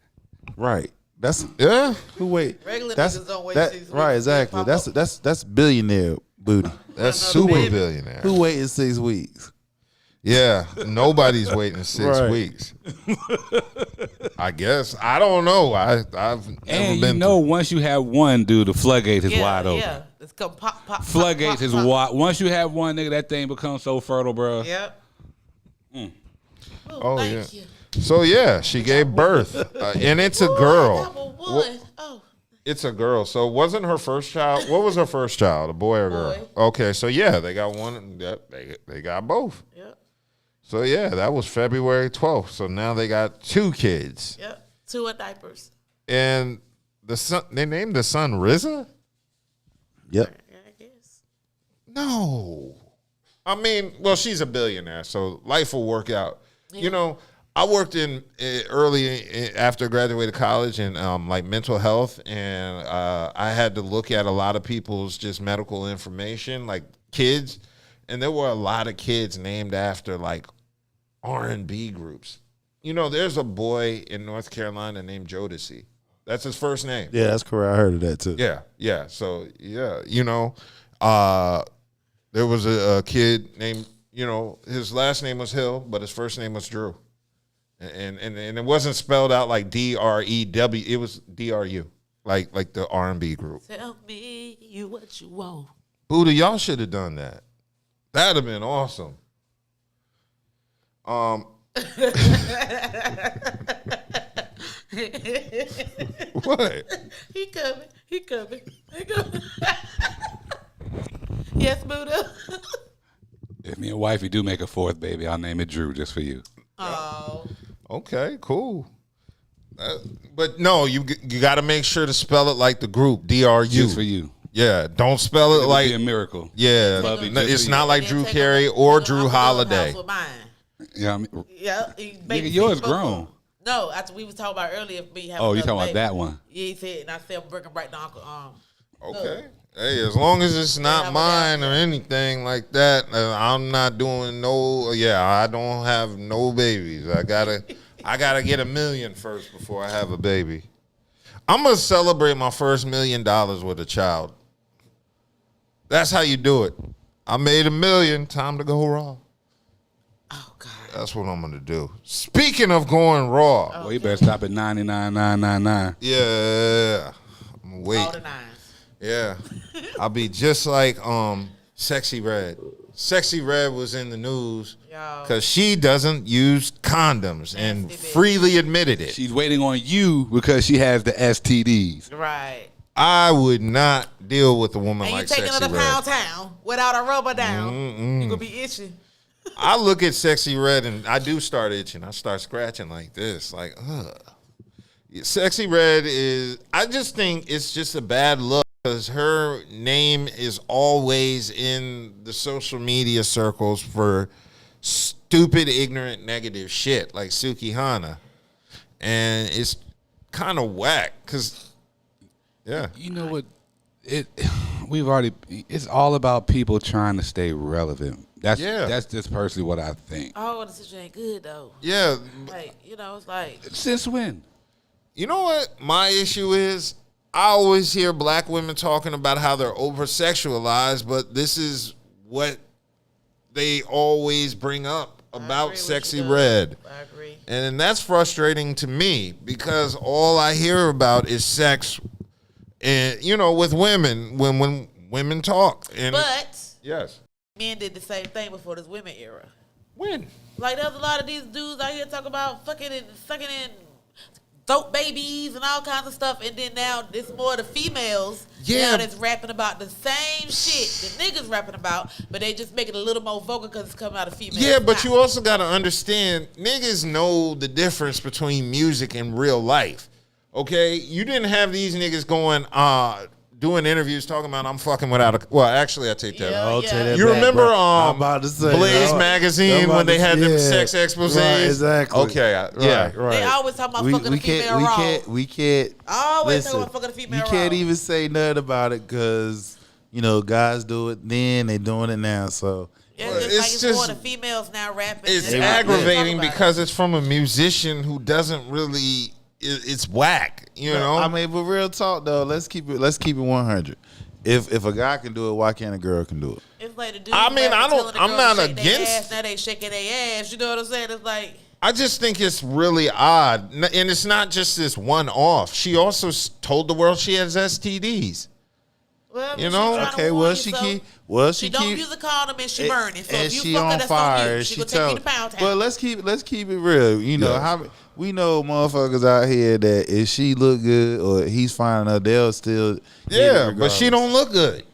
Right. That's yeah, who wait. Regular that's, niggas don't wait that, 6 weeks. Right, exactly. That's billionaire booty. that's I know the super baby. billionaire. Who waiting 6 weeks? Yeah, nobody's waiting 6 Right. weeks. I guess I don't know. I've never And been. you know, once you have one, dude, the floodgate is wide open. Yeah, it's come pop, pop, Floodgates pop, is pop, pop. wide. Once you have one, nigga, that thing becomes so fertile, bro. Yep. Oh, thank yeah. you. So yeah, she gave birth, and it's a girl. Number one. Oh, It's a girl. So it wasn't her first child. What was her first child? A boy or girl? Boy. Okay, so yeah, they got one. Yep, they got both. yep, So yeah, that was February 12th. So now they got 2 kids, yep. 2 in diapers. and the son. They named the son RZA. Yep. Yeah, I guess. No, I mean, well, she's a billionaire, so life will work out. Yeah. You know, I worked in early after I graduated college in like mental health, and I had to look at a lot of people's just medical information, like kids, and there were a lot of kids named after like R&B groups. You know, there's a boy in North Carolina named Jodeci. That's his first name. Yeah, that's correct. I heard of that too. Yeah. So yeah, you know, there was a kid named, you know, his last name was Hill, but his first name was Drew. And it wasn't spelled out like D-R-E-W. It was D-R-U, like the R&B group. Tell me you what you want. Budha, y'all should have done that. That'd have been awesome. What? He coming. Yes, Budha. If me and wifey do make a fourth baby, I'll name it Drew just for you. Oh. Okay, cool. But no, you got to make sure to spell it like the group, D-R-U. Just for you. Yeah, don't spell it like be a miracle. Yeah, it's not like Drew Carey or Drew Holiday. Yeah, I mean, Nigga, yours grown. No, after we was talking about earlier, me having. Oh, you talking about that one? Yeah, he said, and I said I'm bringing right down Uncle Okay. Hey, as long as it's not mine or anything like that, I'm not doing no. Yeah, I don't have no babies. I gotta get $1 million first before I have a baby. I'm gonna celebrate my first $1 million with a child. That's how you do it. I made $1 million. Time to go raw. Oh God. That's what I'm gonna do. Speaking of going raw, Well, you better stop at 99,999. yeah, I'm gonna wait. All the nines. Yeah, I'll be just like Sexy Red. Sexy Red was in the news because she doesn't use condoms and freely admitted it. She's waiting on you because she has the STDs. Right. I would not deal with a woman And like you taking Sexy her to Red. Pound Town without a rubber down, you gonna be itching. I look at Sexy Red and I do start itching. I start scratching like this, like, ugh. Sexy Red is, I just think it's just a bad look because her name is always in the social media circles for stupid, ignorant, negative shit like Suki Hana. And it's kind of whack because, yeah. You know what? It's all about people trying to stay relevant. That's just personally what I think. Oh, this shit ain't good though. Yeah. Like, you know, it's like. Since when? You know what my issue is? I always hear black women talking about how they're over-sexualized, but this is what they always bring up about Sexy Red. I agree. And that's frustrating to me because all I hear about is sex and, you know, with women when women talk. And But yes. Men did the same thing before this women era. When? Like, there's a lot of these dudes out here talking about fucking and sucking in dope babies and all kinds of stuff, and then now it's more the females now that's rapping about the same shit the niggas rapping about, but they just make it a little more vocal because it's coming out of females. Yeah, but you also got to understand, niggas know the difference between music and real life. Okay? You didn't have these niggas going, doing interviews talking about I'm fucking without a. Well, actually, I take that. Yeah, Take that You back, remember bro. I'm about to say, Blaze I'm magazine about when they to- had them yeah. sex exposés? Right, exactly. Okay, yeah. Right. They always talking about fucking a female raw. We can't. Always listen, talking about fucking a female You raw. can't even say nothing about it because, you know, guys do it then, they doing it now. So Yeah, Well, it's it's like it's just- more the females now rapping. It's and aggravating talking about because it's from a musician who doesn't really. It's whack, you know. I mean, but real talk though, let's keep it 100. If a guy can do it, why can't a girl can do it? It's like the dudes I mean, rapping, telling the I'm girls not to shake their against- ass, now they shaking their ass. You know what I'm saying? It's like. I just think it's really odd, and it's not just this one off. She also told the world she has STDs. Well, I mean, You she know? trying to Okay, warn well you, she so keep. Well, She she don't keep. use a condom and she burning. So and if you she fuck her, on that's fire. on you. She gonna take you to Pound Town. Well, let's keep it real. You know Yeah. how we know motherfuckers out here that if she look good or he's finding her, they'll still. get it Yeah, but she regardless. don't look good.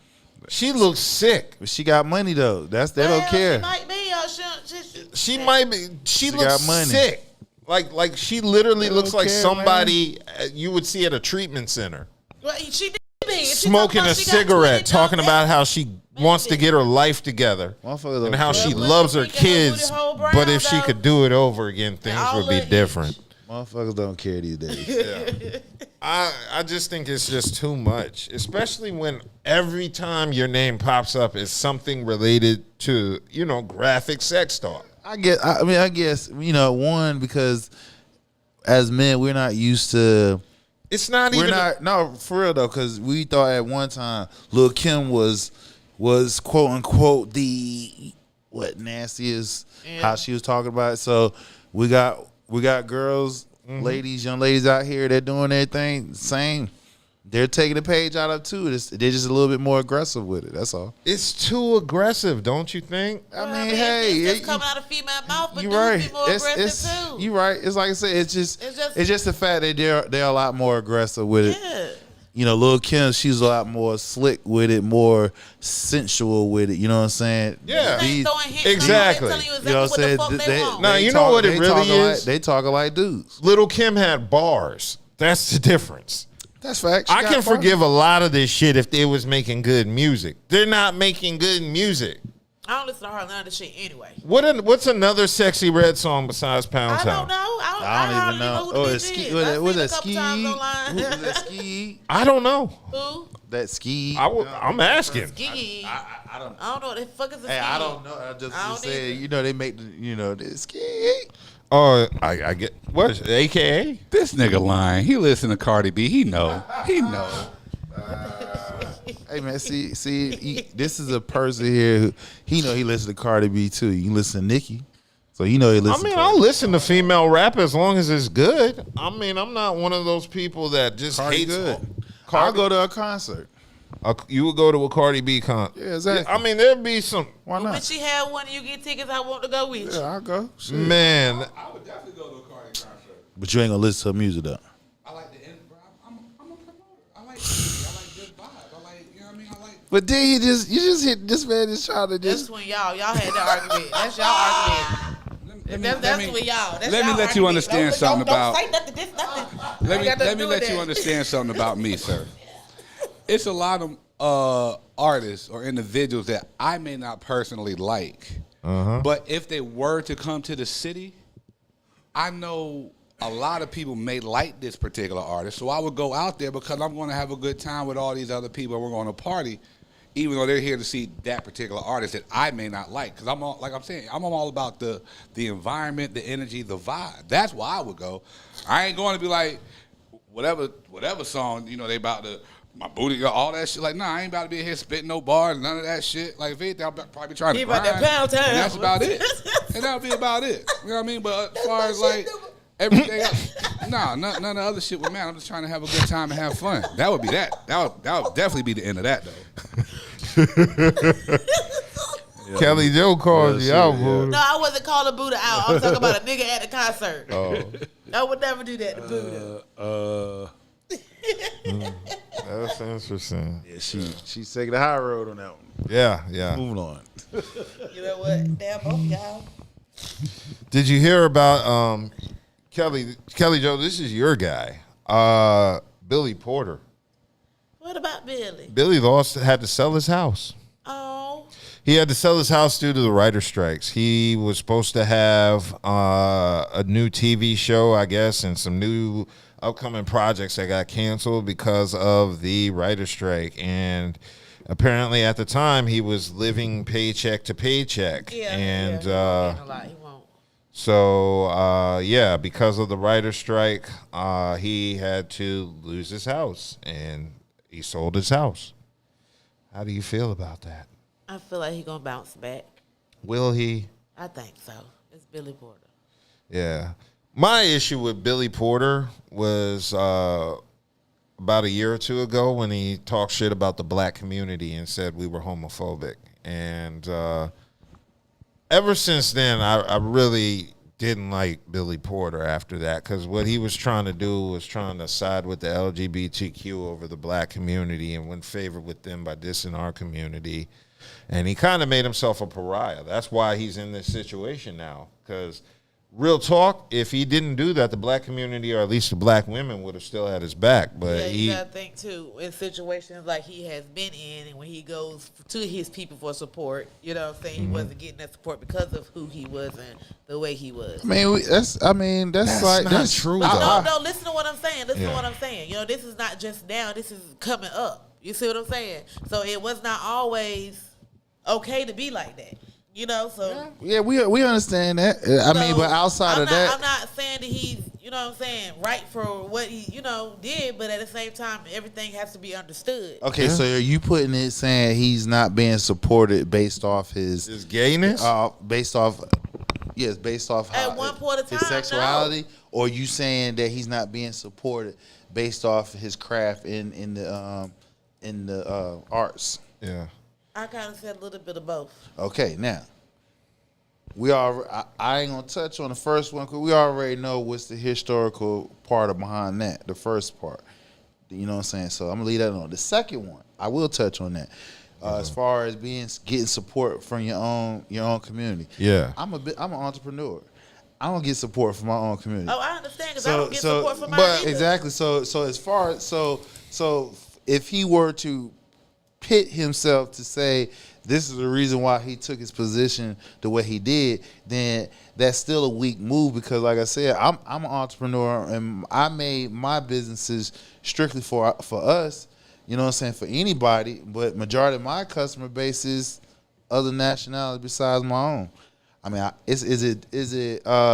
She looks sick. But she got money though. They Well, don't care. She might be. Or She might be. She looks got money. sick. Like she literally They looks don't like care, somebody you would see at a treatment center. Well, she did be. If she Smoking talking a about she got cigarette, 20 talking dope about how she wants to get her life together Motherfuckers and how don't she care. loves her Well, she can kids, booty hole brown, but if she though. could do it over again, things all would be little different. Motherfuckers don't care these days. I just think it's just too much, especially when every time your name pops up is something related to, graphic sex talk. I guess, one, because as men, we're not used to. It's not We're even. not, no, for real though, because we thought at one time Lil' Kim was quote unquote the nastiest, how she was talking about it. So we got girls, ladies, young ladies out here that doing their thing, same. They're taking the page out of too. They're just a little bit more aggressive with it. That's all. It's too aggressive, don't you think? I mean, hey, it's just coming out of female mouth, but you're dudes right. be more aggressive too. You're right. It's like I said. It's just It's the fact that they're a lot more aggressive with it. Yeah. Lil' Kim, she's a lot more slick with it, more sensual with it. You know what I'm saying? Yeah. They ain't throwing hints, Exactly. They telling you You know what I'm saying? what the fuck they want. Now, you know what it really is? They talking like dudes. Little Kim had bars. That's the difference. That's fact. I can forgive a lot of this shit if they was making good music. They're not making good music. I don't listen to hardly none of this shit anyway. What's another Sexy Red song besides Pound I Town? don't know. I don't even know. Who the bitch Ski. is. Was I've that seen it a couple Ski? times online. Was that Ski? I don't know. Who? That Ski. I'm asking. Gigi. I don't. I don't know what the fuck is a Hey, ski. I don't know. I just I don't said, either. they make the Ski. Oh, I get what? AKA? This nigga lying. He listen to Cardi B. He know. Hey man, see, this is a person here who he listens to Cardi B too. You listen to Nicki, so he listens. I'll listen to female rap as long as it's good. I'm not one of those people that just Cardi hates good. Cardi. I'll go to a concert. You would go to a Cardi B concert. Yeah, exactly. There'd be some. Why When not? she had one and you get tickets, I want to go with you. Yeah, I'll go. Shit. Man, I would definitely go to a Cardi concert. But you ain't gonna listen to her music though. I like the end, bro. I'm a promoter. I like good vibe. I like, you know what I mean? I like. But then you just hit this man is trying to That's just. when y'all had that argument. That's y'all argument. That's when y'all. That's let me y'all let you argument. understand Don't something about. say nothing. This nothing. Let Ain't got nothing me to do let with you that. understand something about me, sir. It's a lot of artists or individuals that I may not personally like, but if they were to come to the city, I know a lot of people may like this particular artist, so I would go out there because I'm going to have a good time with all these other people and we're going to party, even though they're here to see that particular artist that I may not like. Because I'm all about the environment, the energy, the vibe. That's why I would go. I ain't going to be like whatever song they about to. My booty, all that shit. Like, nah, I ain't about to be here spitting no bars, none of that shit. Like, if anything, I'll probably trying to He grind. about that pound time. And that's about it. And that'll be about it. You know what I mean? But as far as like everything else, none of the other shit with man. I'm just trying to have a good time and have fun. That would be that. That would definitely be the end of that though. Kelly Jo called you out, boo. No, I wasn't calling Buddha out. I'm talking about a nigga at the concert. Oh, I would never do that to Buddha. that's interesting. Yeah, she's taking the high road on that one. Yeah. Moving on. You know what? Damn, both y'all. Did you hear about Kelly Jo? This is your guy, Billy Porter. What about Billy? Billy had to sell his house. Oh. He had to sell his house due to the writer strikes. He was supposed to have a new TV show, I guess, and some new upcoming projects that got canceled because of the writer strike. And apparently at the time he was living paycheck to paycheck. And he won't get a lot. He won't. So because of the writer strike, he had to lose his house, and he sold his house. How do you feel about that? I feel like he's gonna bounce back. Will he? I think so. It's Billy Porter. Yeah. My issue with Billy Porter was about a year or two ago when he talked shit about the black community and said we were homophobic. And ever since then, I really didn't like Billy Porter after that, because what he was trying to do was trying to side with the LGBTQ over the black community and win favor with them by dissing our community. And he kind of made himself a pariah. That's why he's in this situation now, because real talk, if he didn't do that, the black community, or at least the black women, would have still had his back. But yeah, you gotta think too, in situations like he has been in, and when he goes to his people for support, you know what I'm saying, he wasn't getting that support because of who he was and the way he was. I mean, that's like not true, though. No, listen to what I'm saying. Listen to what I'm saying. You know, this is not just now. This is coming up. You see what I'm saying? So it was not always okay to be like that. You know, so yeah, we understand that. I mean, but outside of that, I'm not saying that he's, you know what I'm saying, right for what he, you know, did, but at the same time, everything has to be understood. Okay, so are you putting it saying he's not being supported based off his gayness? Based off At one point in time, his sexuality, or you saying that he's not being supported based off his craft in the arts? Yeah. I kind of said a little bit of both. Okay, now I ain't gonna touch on the first one because we already know what's the historical part behind that. The first part, you know what I'm saying. So I'm gonna leave that alone. The second one, I will touch on that. As far as getting support from your own community. Yeah, I'm an entrepreneur. I don't get support from my own community. Oh, I understand because I don't get support from mine either. Exactly. So as far as so if he were to pit himself to say this is the reason why he took his position the way he did, then that's still a weak move because, like I said, I'm an entrepreneur and I made my businesses strictly for us. You know what I'm saying, for anybody, but majority of my customer base is other nationalities besides my own. I mean, is it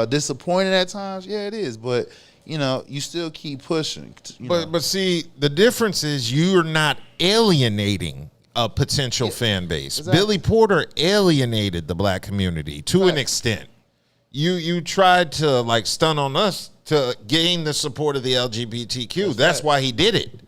disappointing at times? Yeah, it is, but you know, you still keep pushing. But see, the difference is you're not alienating a potential fan base. Exactly. Billy Porter alienated the black community to an extent. You tried to like stun on us to gain the support of the LGBTQ. That's why he did it.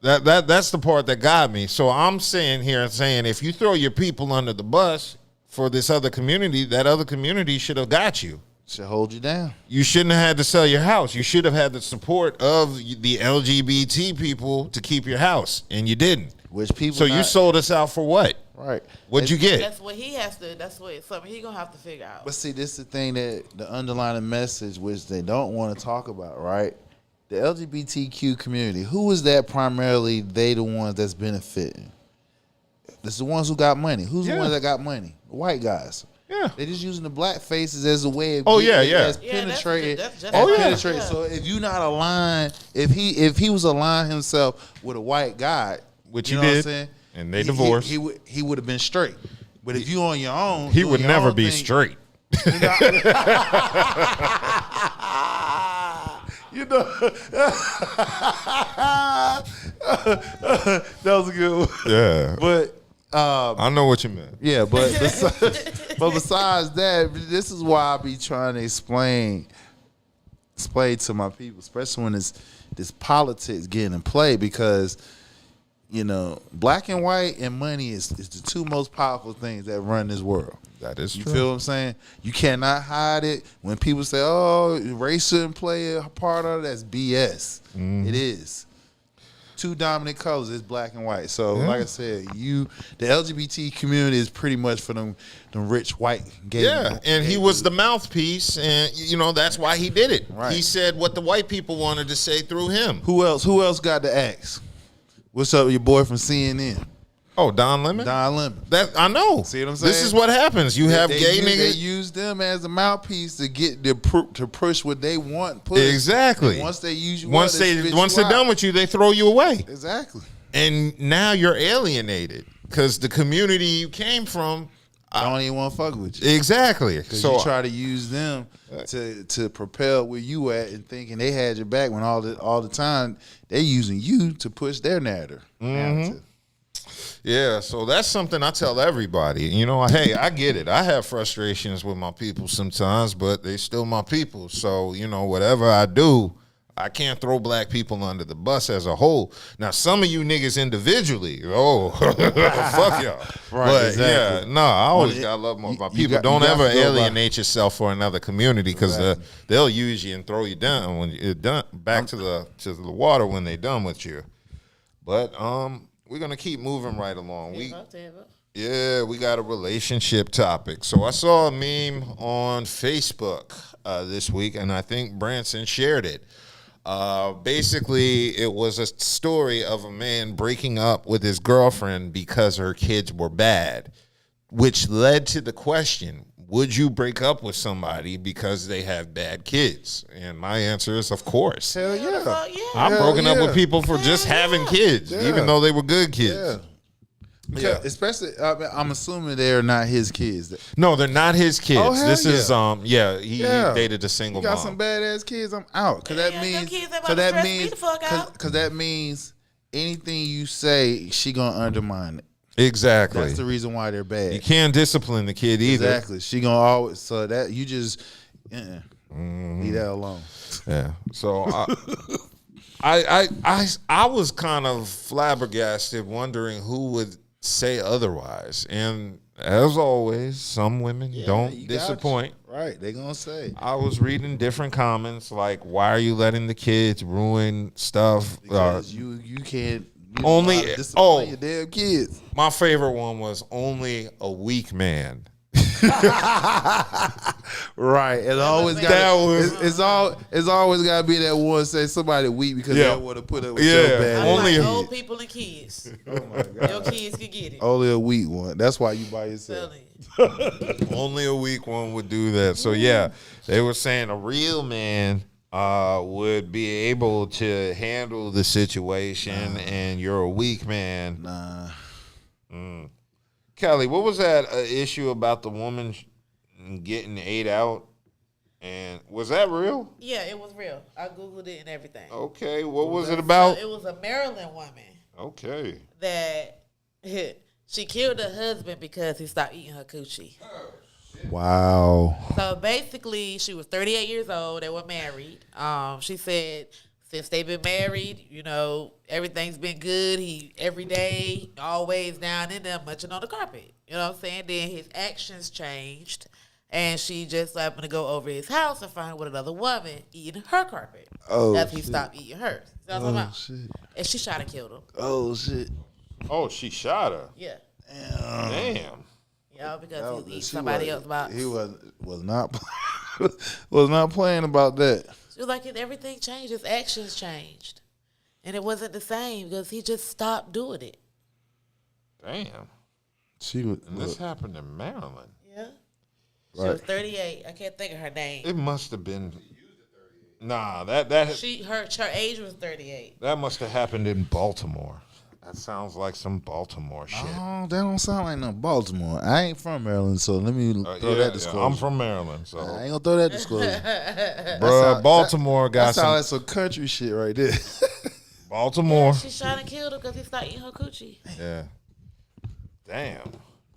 That's the part that got me. So I'm saying if you throw your people under the bus for this other community, that other community should have got you. Should hold you down. You shouldn't have had to sell your house. You should have had the support of the LGBT people to keep your house, and you didn't. Which people? So you sold us out for what? Right. What'd you get? That's what he has to. That's what something he gonna have to figure out. But see, this is the thing that the underlying message, which they don't want to talk about, right? The LGBTQ community. Who is that primarily? They the ones that's benefiting. It's the ones who got money. Who's the ones that got money? The white guys. Yeah. They're just using the black faces as a way of penetrating. Penetrating. So if you're not aligned, if he was aligned himself with a white guy, which you he know did, what I'm saying? And they divorced. He would have been straight. But if you on your own, he would never be straight. You know, that was a good one. Yeah. But I know what you meant. yeah, but besides that, this is why I be trying to explain to my people, especially when this politics getting in play, because you know, black and white and money is the two most powerful things that run this world. That is true. You feel what I'm saying? You cannot hide it. When people say, "Oh, race shouldn't play a part of it," that's BS. It is. Two dominant colors is black and white. So, like I said, the LGBT community is pretty much for them rich white gay. Yeah, and he was the mouthpiece, and you know that's why he did it. Right. He said what the white people wanted to say through him. Who else got the axe? What's up with your boy from CNN? Oh, Don Lemon? Don Lemon. That I know. See what I'm saying? This is what happens. You have gay niggas. They use them as a mouthpiece to get to push what they want pushed. Exactly. And once they use you, once they're done with you, they throw you away. Exactly. And now you're alienated because the community you came from. I don't even want to fuck with you. Exactly. So you try to use them to propel where you at and thinking they had your back when all the time they're using you to push their narrative. Mm-hmm. Yeah, so that's something I tell everybody. You know, hey, I get it. I have frustrations with my people sometimes, but they still my people. So, you know, whatever I do, I can't throw black people under the bus as a whole. Now, some of you niggas individually, fuck y'all. Right, but exactly. yeah, no, I always gotta love my people. Don't ever alienate yourself for another community because they'll use you and throw you down when you're done, back to the water when they're done with you. But we're gonna keep moving right along. Yeah, we got a relationship topic. So I saw a meme on Facebook this week, and I think Branson shared it. Basically, it was a story of a man breaking up with his girlfriend because her kids were bad, which led to the question, would you break up with somebody because they have bad kids? And my answer is, of course. Hell yeah. I've broken up with people for just having kids, even though they were good kids. Yeah. Because especially, I'm assuming they're not his kids. No, they're not his kids. Oh, hell This is yeah. he dated a single You got mom. some badass kids. I'm out. Cause that means, cause that means anything you say, she gonna undermine it. Exactly. That's the reason why they're bad. You can't discipline the kid either. Exactly. She gonna always. So that you just leave that alone. Yeah. So I was kind of flabbergasted, wondering who would say otherwise. And as always, some women don't disappoint. Right. They gonna say. I was reading different comments like, why are you letting the kids ruin stuff? Because you can't only discipline your damn kids. My favorite one was only a weak man. Right. It's always got to be that one say somebody weak because they don't want to put up with your bad. Only old people and kids. Oh my God. Your kids can get it. Only a weak one. That's why you by yourself. Only a weak one would do that. So yeah, they were saying a real man would be able to handle the situation, and you're a weak man. Nah. Kelly, what was that issue about the woman getting ate out? And was that real? Yeah, it was real. I Googled it and everything. Okay, what was it about? So it was a Maryland woman. Okay. That she killed her husband because he stopped eating her coochie. Wow. So basically, she was 38 years old. They were married. She said since they've been married, everything's been good. He every day, always down in there, munching on the carpet. You know what I'm saying? Then his actions changed, and she just happened to go over his house and find him with another woman eating her carpet. Oh, after he stopped eating hers. You know what I'm talking about? Shit. And she shot and killed him. Oh shit. Oh, she shot her. Yeah. Damn. Yeah, because he was eating somebody else's box. He was not was not playing about that. She was like, everything changed. His actions changed. And it wasn't the same because he just stopped doing it. Damn. And this happened in Maryland. Yeah. She was 38. I can't think of her name. It must have been. Nah, her age was 38. That must have happened in Baltimore. That sounds like some Baltimore shit. Oh, that don't sound like no Baltimore. I ain't from Maryland, so let me throw that disclosure. I'm from Maryland, so I ain't gonna throw that disclosure. Bruh, Baltimore got that sound like some country shit right there. Baltimore. Yeah, she shot and killed him because he stopped eating her coochie. Yeah. Damn.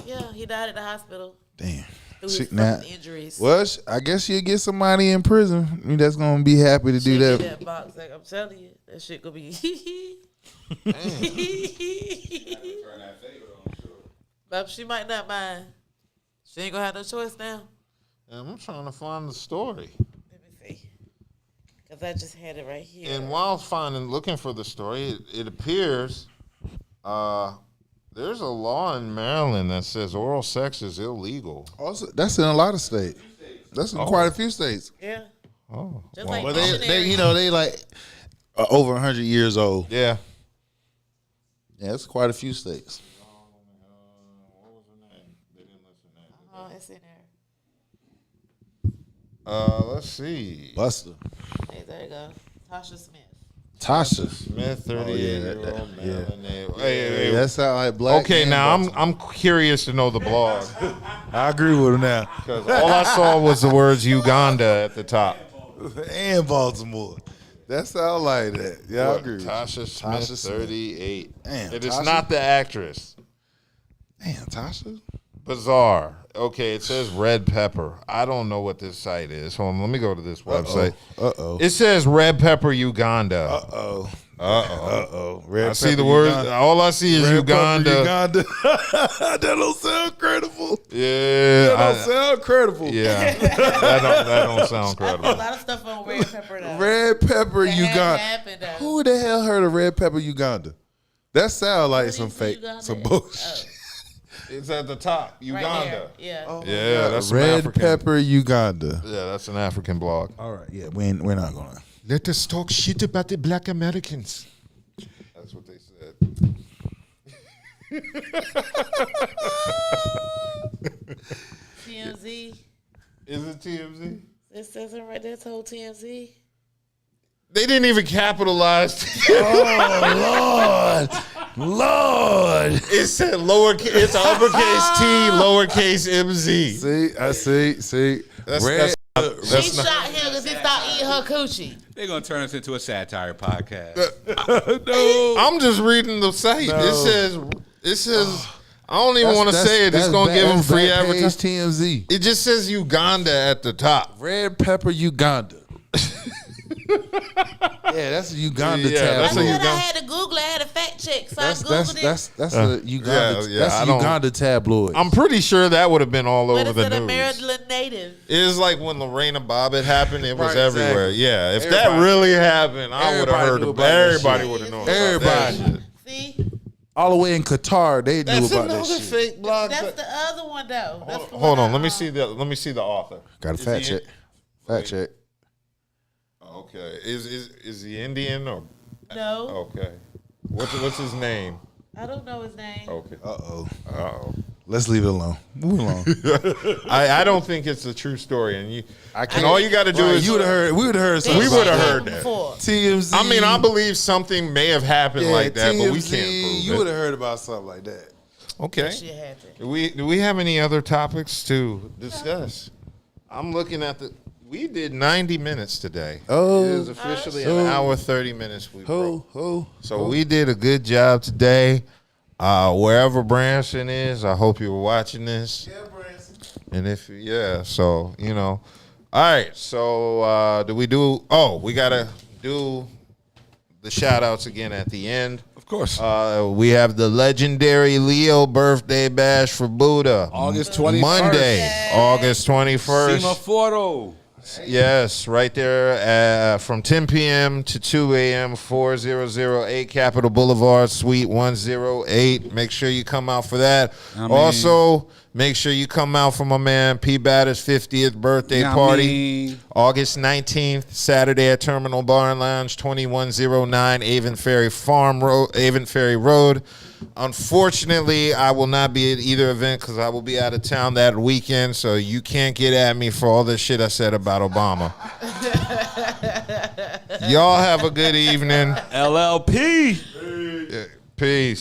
Yeah, he died at the hospital. Damn. Injuries. Well, I guess she'll get somebody in prison that's gonna be happy to do that. That box, like, I'm telling you, that shit gonna be. But she might not mind. She ain't gonna have no choice now. I'm trying to find the story. Let me see. Because I just had it right here. And while looking for the story, it appears there's a law in Maryland that says oral sex is illegal. Also, that's in a lot of states. That's in quite a few states. Yeah. Oh. Just like they like over 100 years old. Yeah. Yeah, it's quite a few states. What was her name? They didn't listen to that. Oh, it's in there. Let's see. Buster. Hey, there you go. Tasha Smith. Tasha Smith, 38-year-old Maryland. Hey, that sound like black. Okay, now I'm curious to know the blog. I agree with him now. Because all I saw was the words Uganda at the top. And Baltimore. That sound like that. Yeah, I agree. Tasha Smith, 38. Damn, it is Tasha? not the actress. Damn, Tasha. Bizarre. Okay, it says Red Pepper. I don't know what this site is. Hold on, let me go to this website. Uh-oh. It says Red Pepper Uganda. Uh-oh. I see the words. All I see is Uganda. That don't sound credible. Yeah. That don't sound credible. Yeah. that don't sound credible. A lot of stuff on Red Pepper though. Red Pepper That Uganda. happened, though. Who the hell heard of Red Pepper Uganda? That sound like some What is fake, Uganda? some bullshit. It's at the top. Uganda. Right there. Yeah. Yeah, that's some Red African. Pepper, Uganda. Yeah, that's an African blog. All right, yeah, we're not gonna. Let us talk shit about the black Americans. That's what they said. TMZ. Is it TMZ? It says it right there. It's whole TMZ. They didn't even capitalize. Oh Lord! It said lowercase. It's uppercase T, lowercase MZ. See. That's She shot him because he stopped eating her coochie. They're gonna turn us into a satire podcast. I'm just reading the site. No. It says. I don't even want to say it. It's gonna give them free advertising. TMZ. It just says Uganda at the top. Red Pepper, Uganda. Yeah, that's a Uganda Yeah, tabloid. that's That's a what I Uganda- had to Google. I had to fact check, so I That's Googled it. that's a Uganda. yeah, That's I a don't- Uganda tabloid. I'm pretty sure that would have been all But over it's the an news. American native. It was like when Lorena Bobbitt happened, it was Right, everywhere. exactly. Yeah, if that Everybody- really happened, I would have everybody heard knew about about that everybody shit. would have known about Everybody. that shit. See? All the way in Qatar, they knew That's about another that shit. fake blog. That's the other one, though. That's the Hold one on, let me I- see the author. Got a Is fact he- check. Fact check. Okay, is he Indian or No, okay? What's his name? I don't know his name. Okay. Uh-oh. Let's leave it alone. Move along. I don't think it's a true story, and I and all you got to do is you would have heard. We would have heard. They something we said would've about heard that that. before. TMZ. I mean, I believe something may have happened like that, but we TMZ, can't prove You it. would have heard about something like that. Okay. Shit happened. Do we have any other topics to discuss? I'm looking at we did 90 minutes today. Oh. It is officially an hour 30 minutes we broke. So we did a good job today. Wherever Branson is, I hope you're watching this. Yeah, Branson. And so, all right. So we got to do the shout outs again at the end. Of course. We have the legendary Leo birthday bash for Buddha. August 21st. Monday, August 21st. Semaforo. Yes, right there from 10 p.m. to 2 a.m., 4008 Capitol Boulevard, Suite 108. Make sure you come out for that. Also, make sure you come out for my man P. Batter's 50th birthday party. August 19th, Saturday at Terminal Bar and Lounge, 2109 Avon Ferry Road. Unfortunately, I will not be at either event because I will be out of town that weekend, so you can't get at me for all the shit I said about Obama. Y'all have a good evening. LLP. Peace.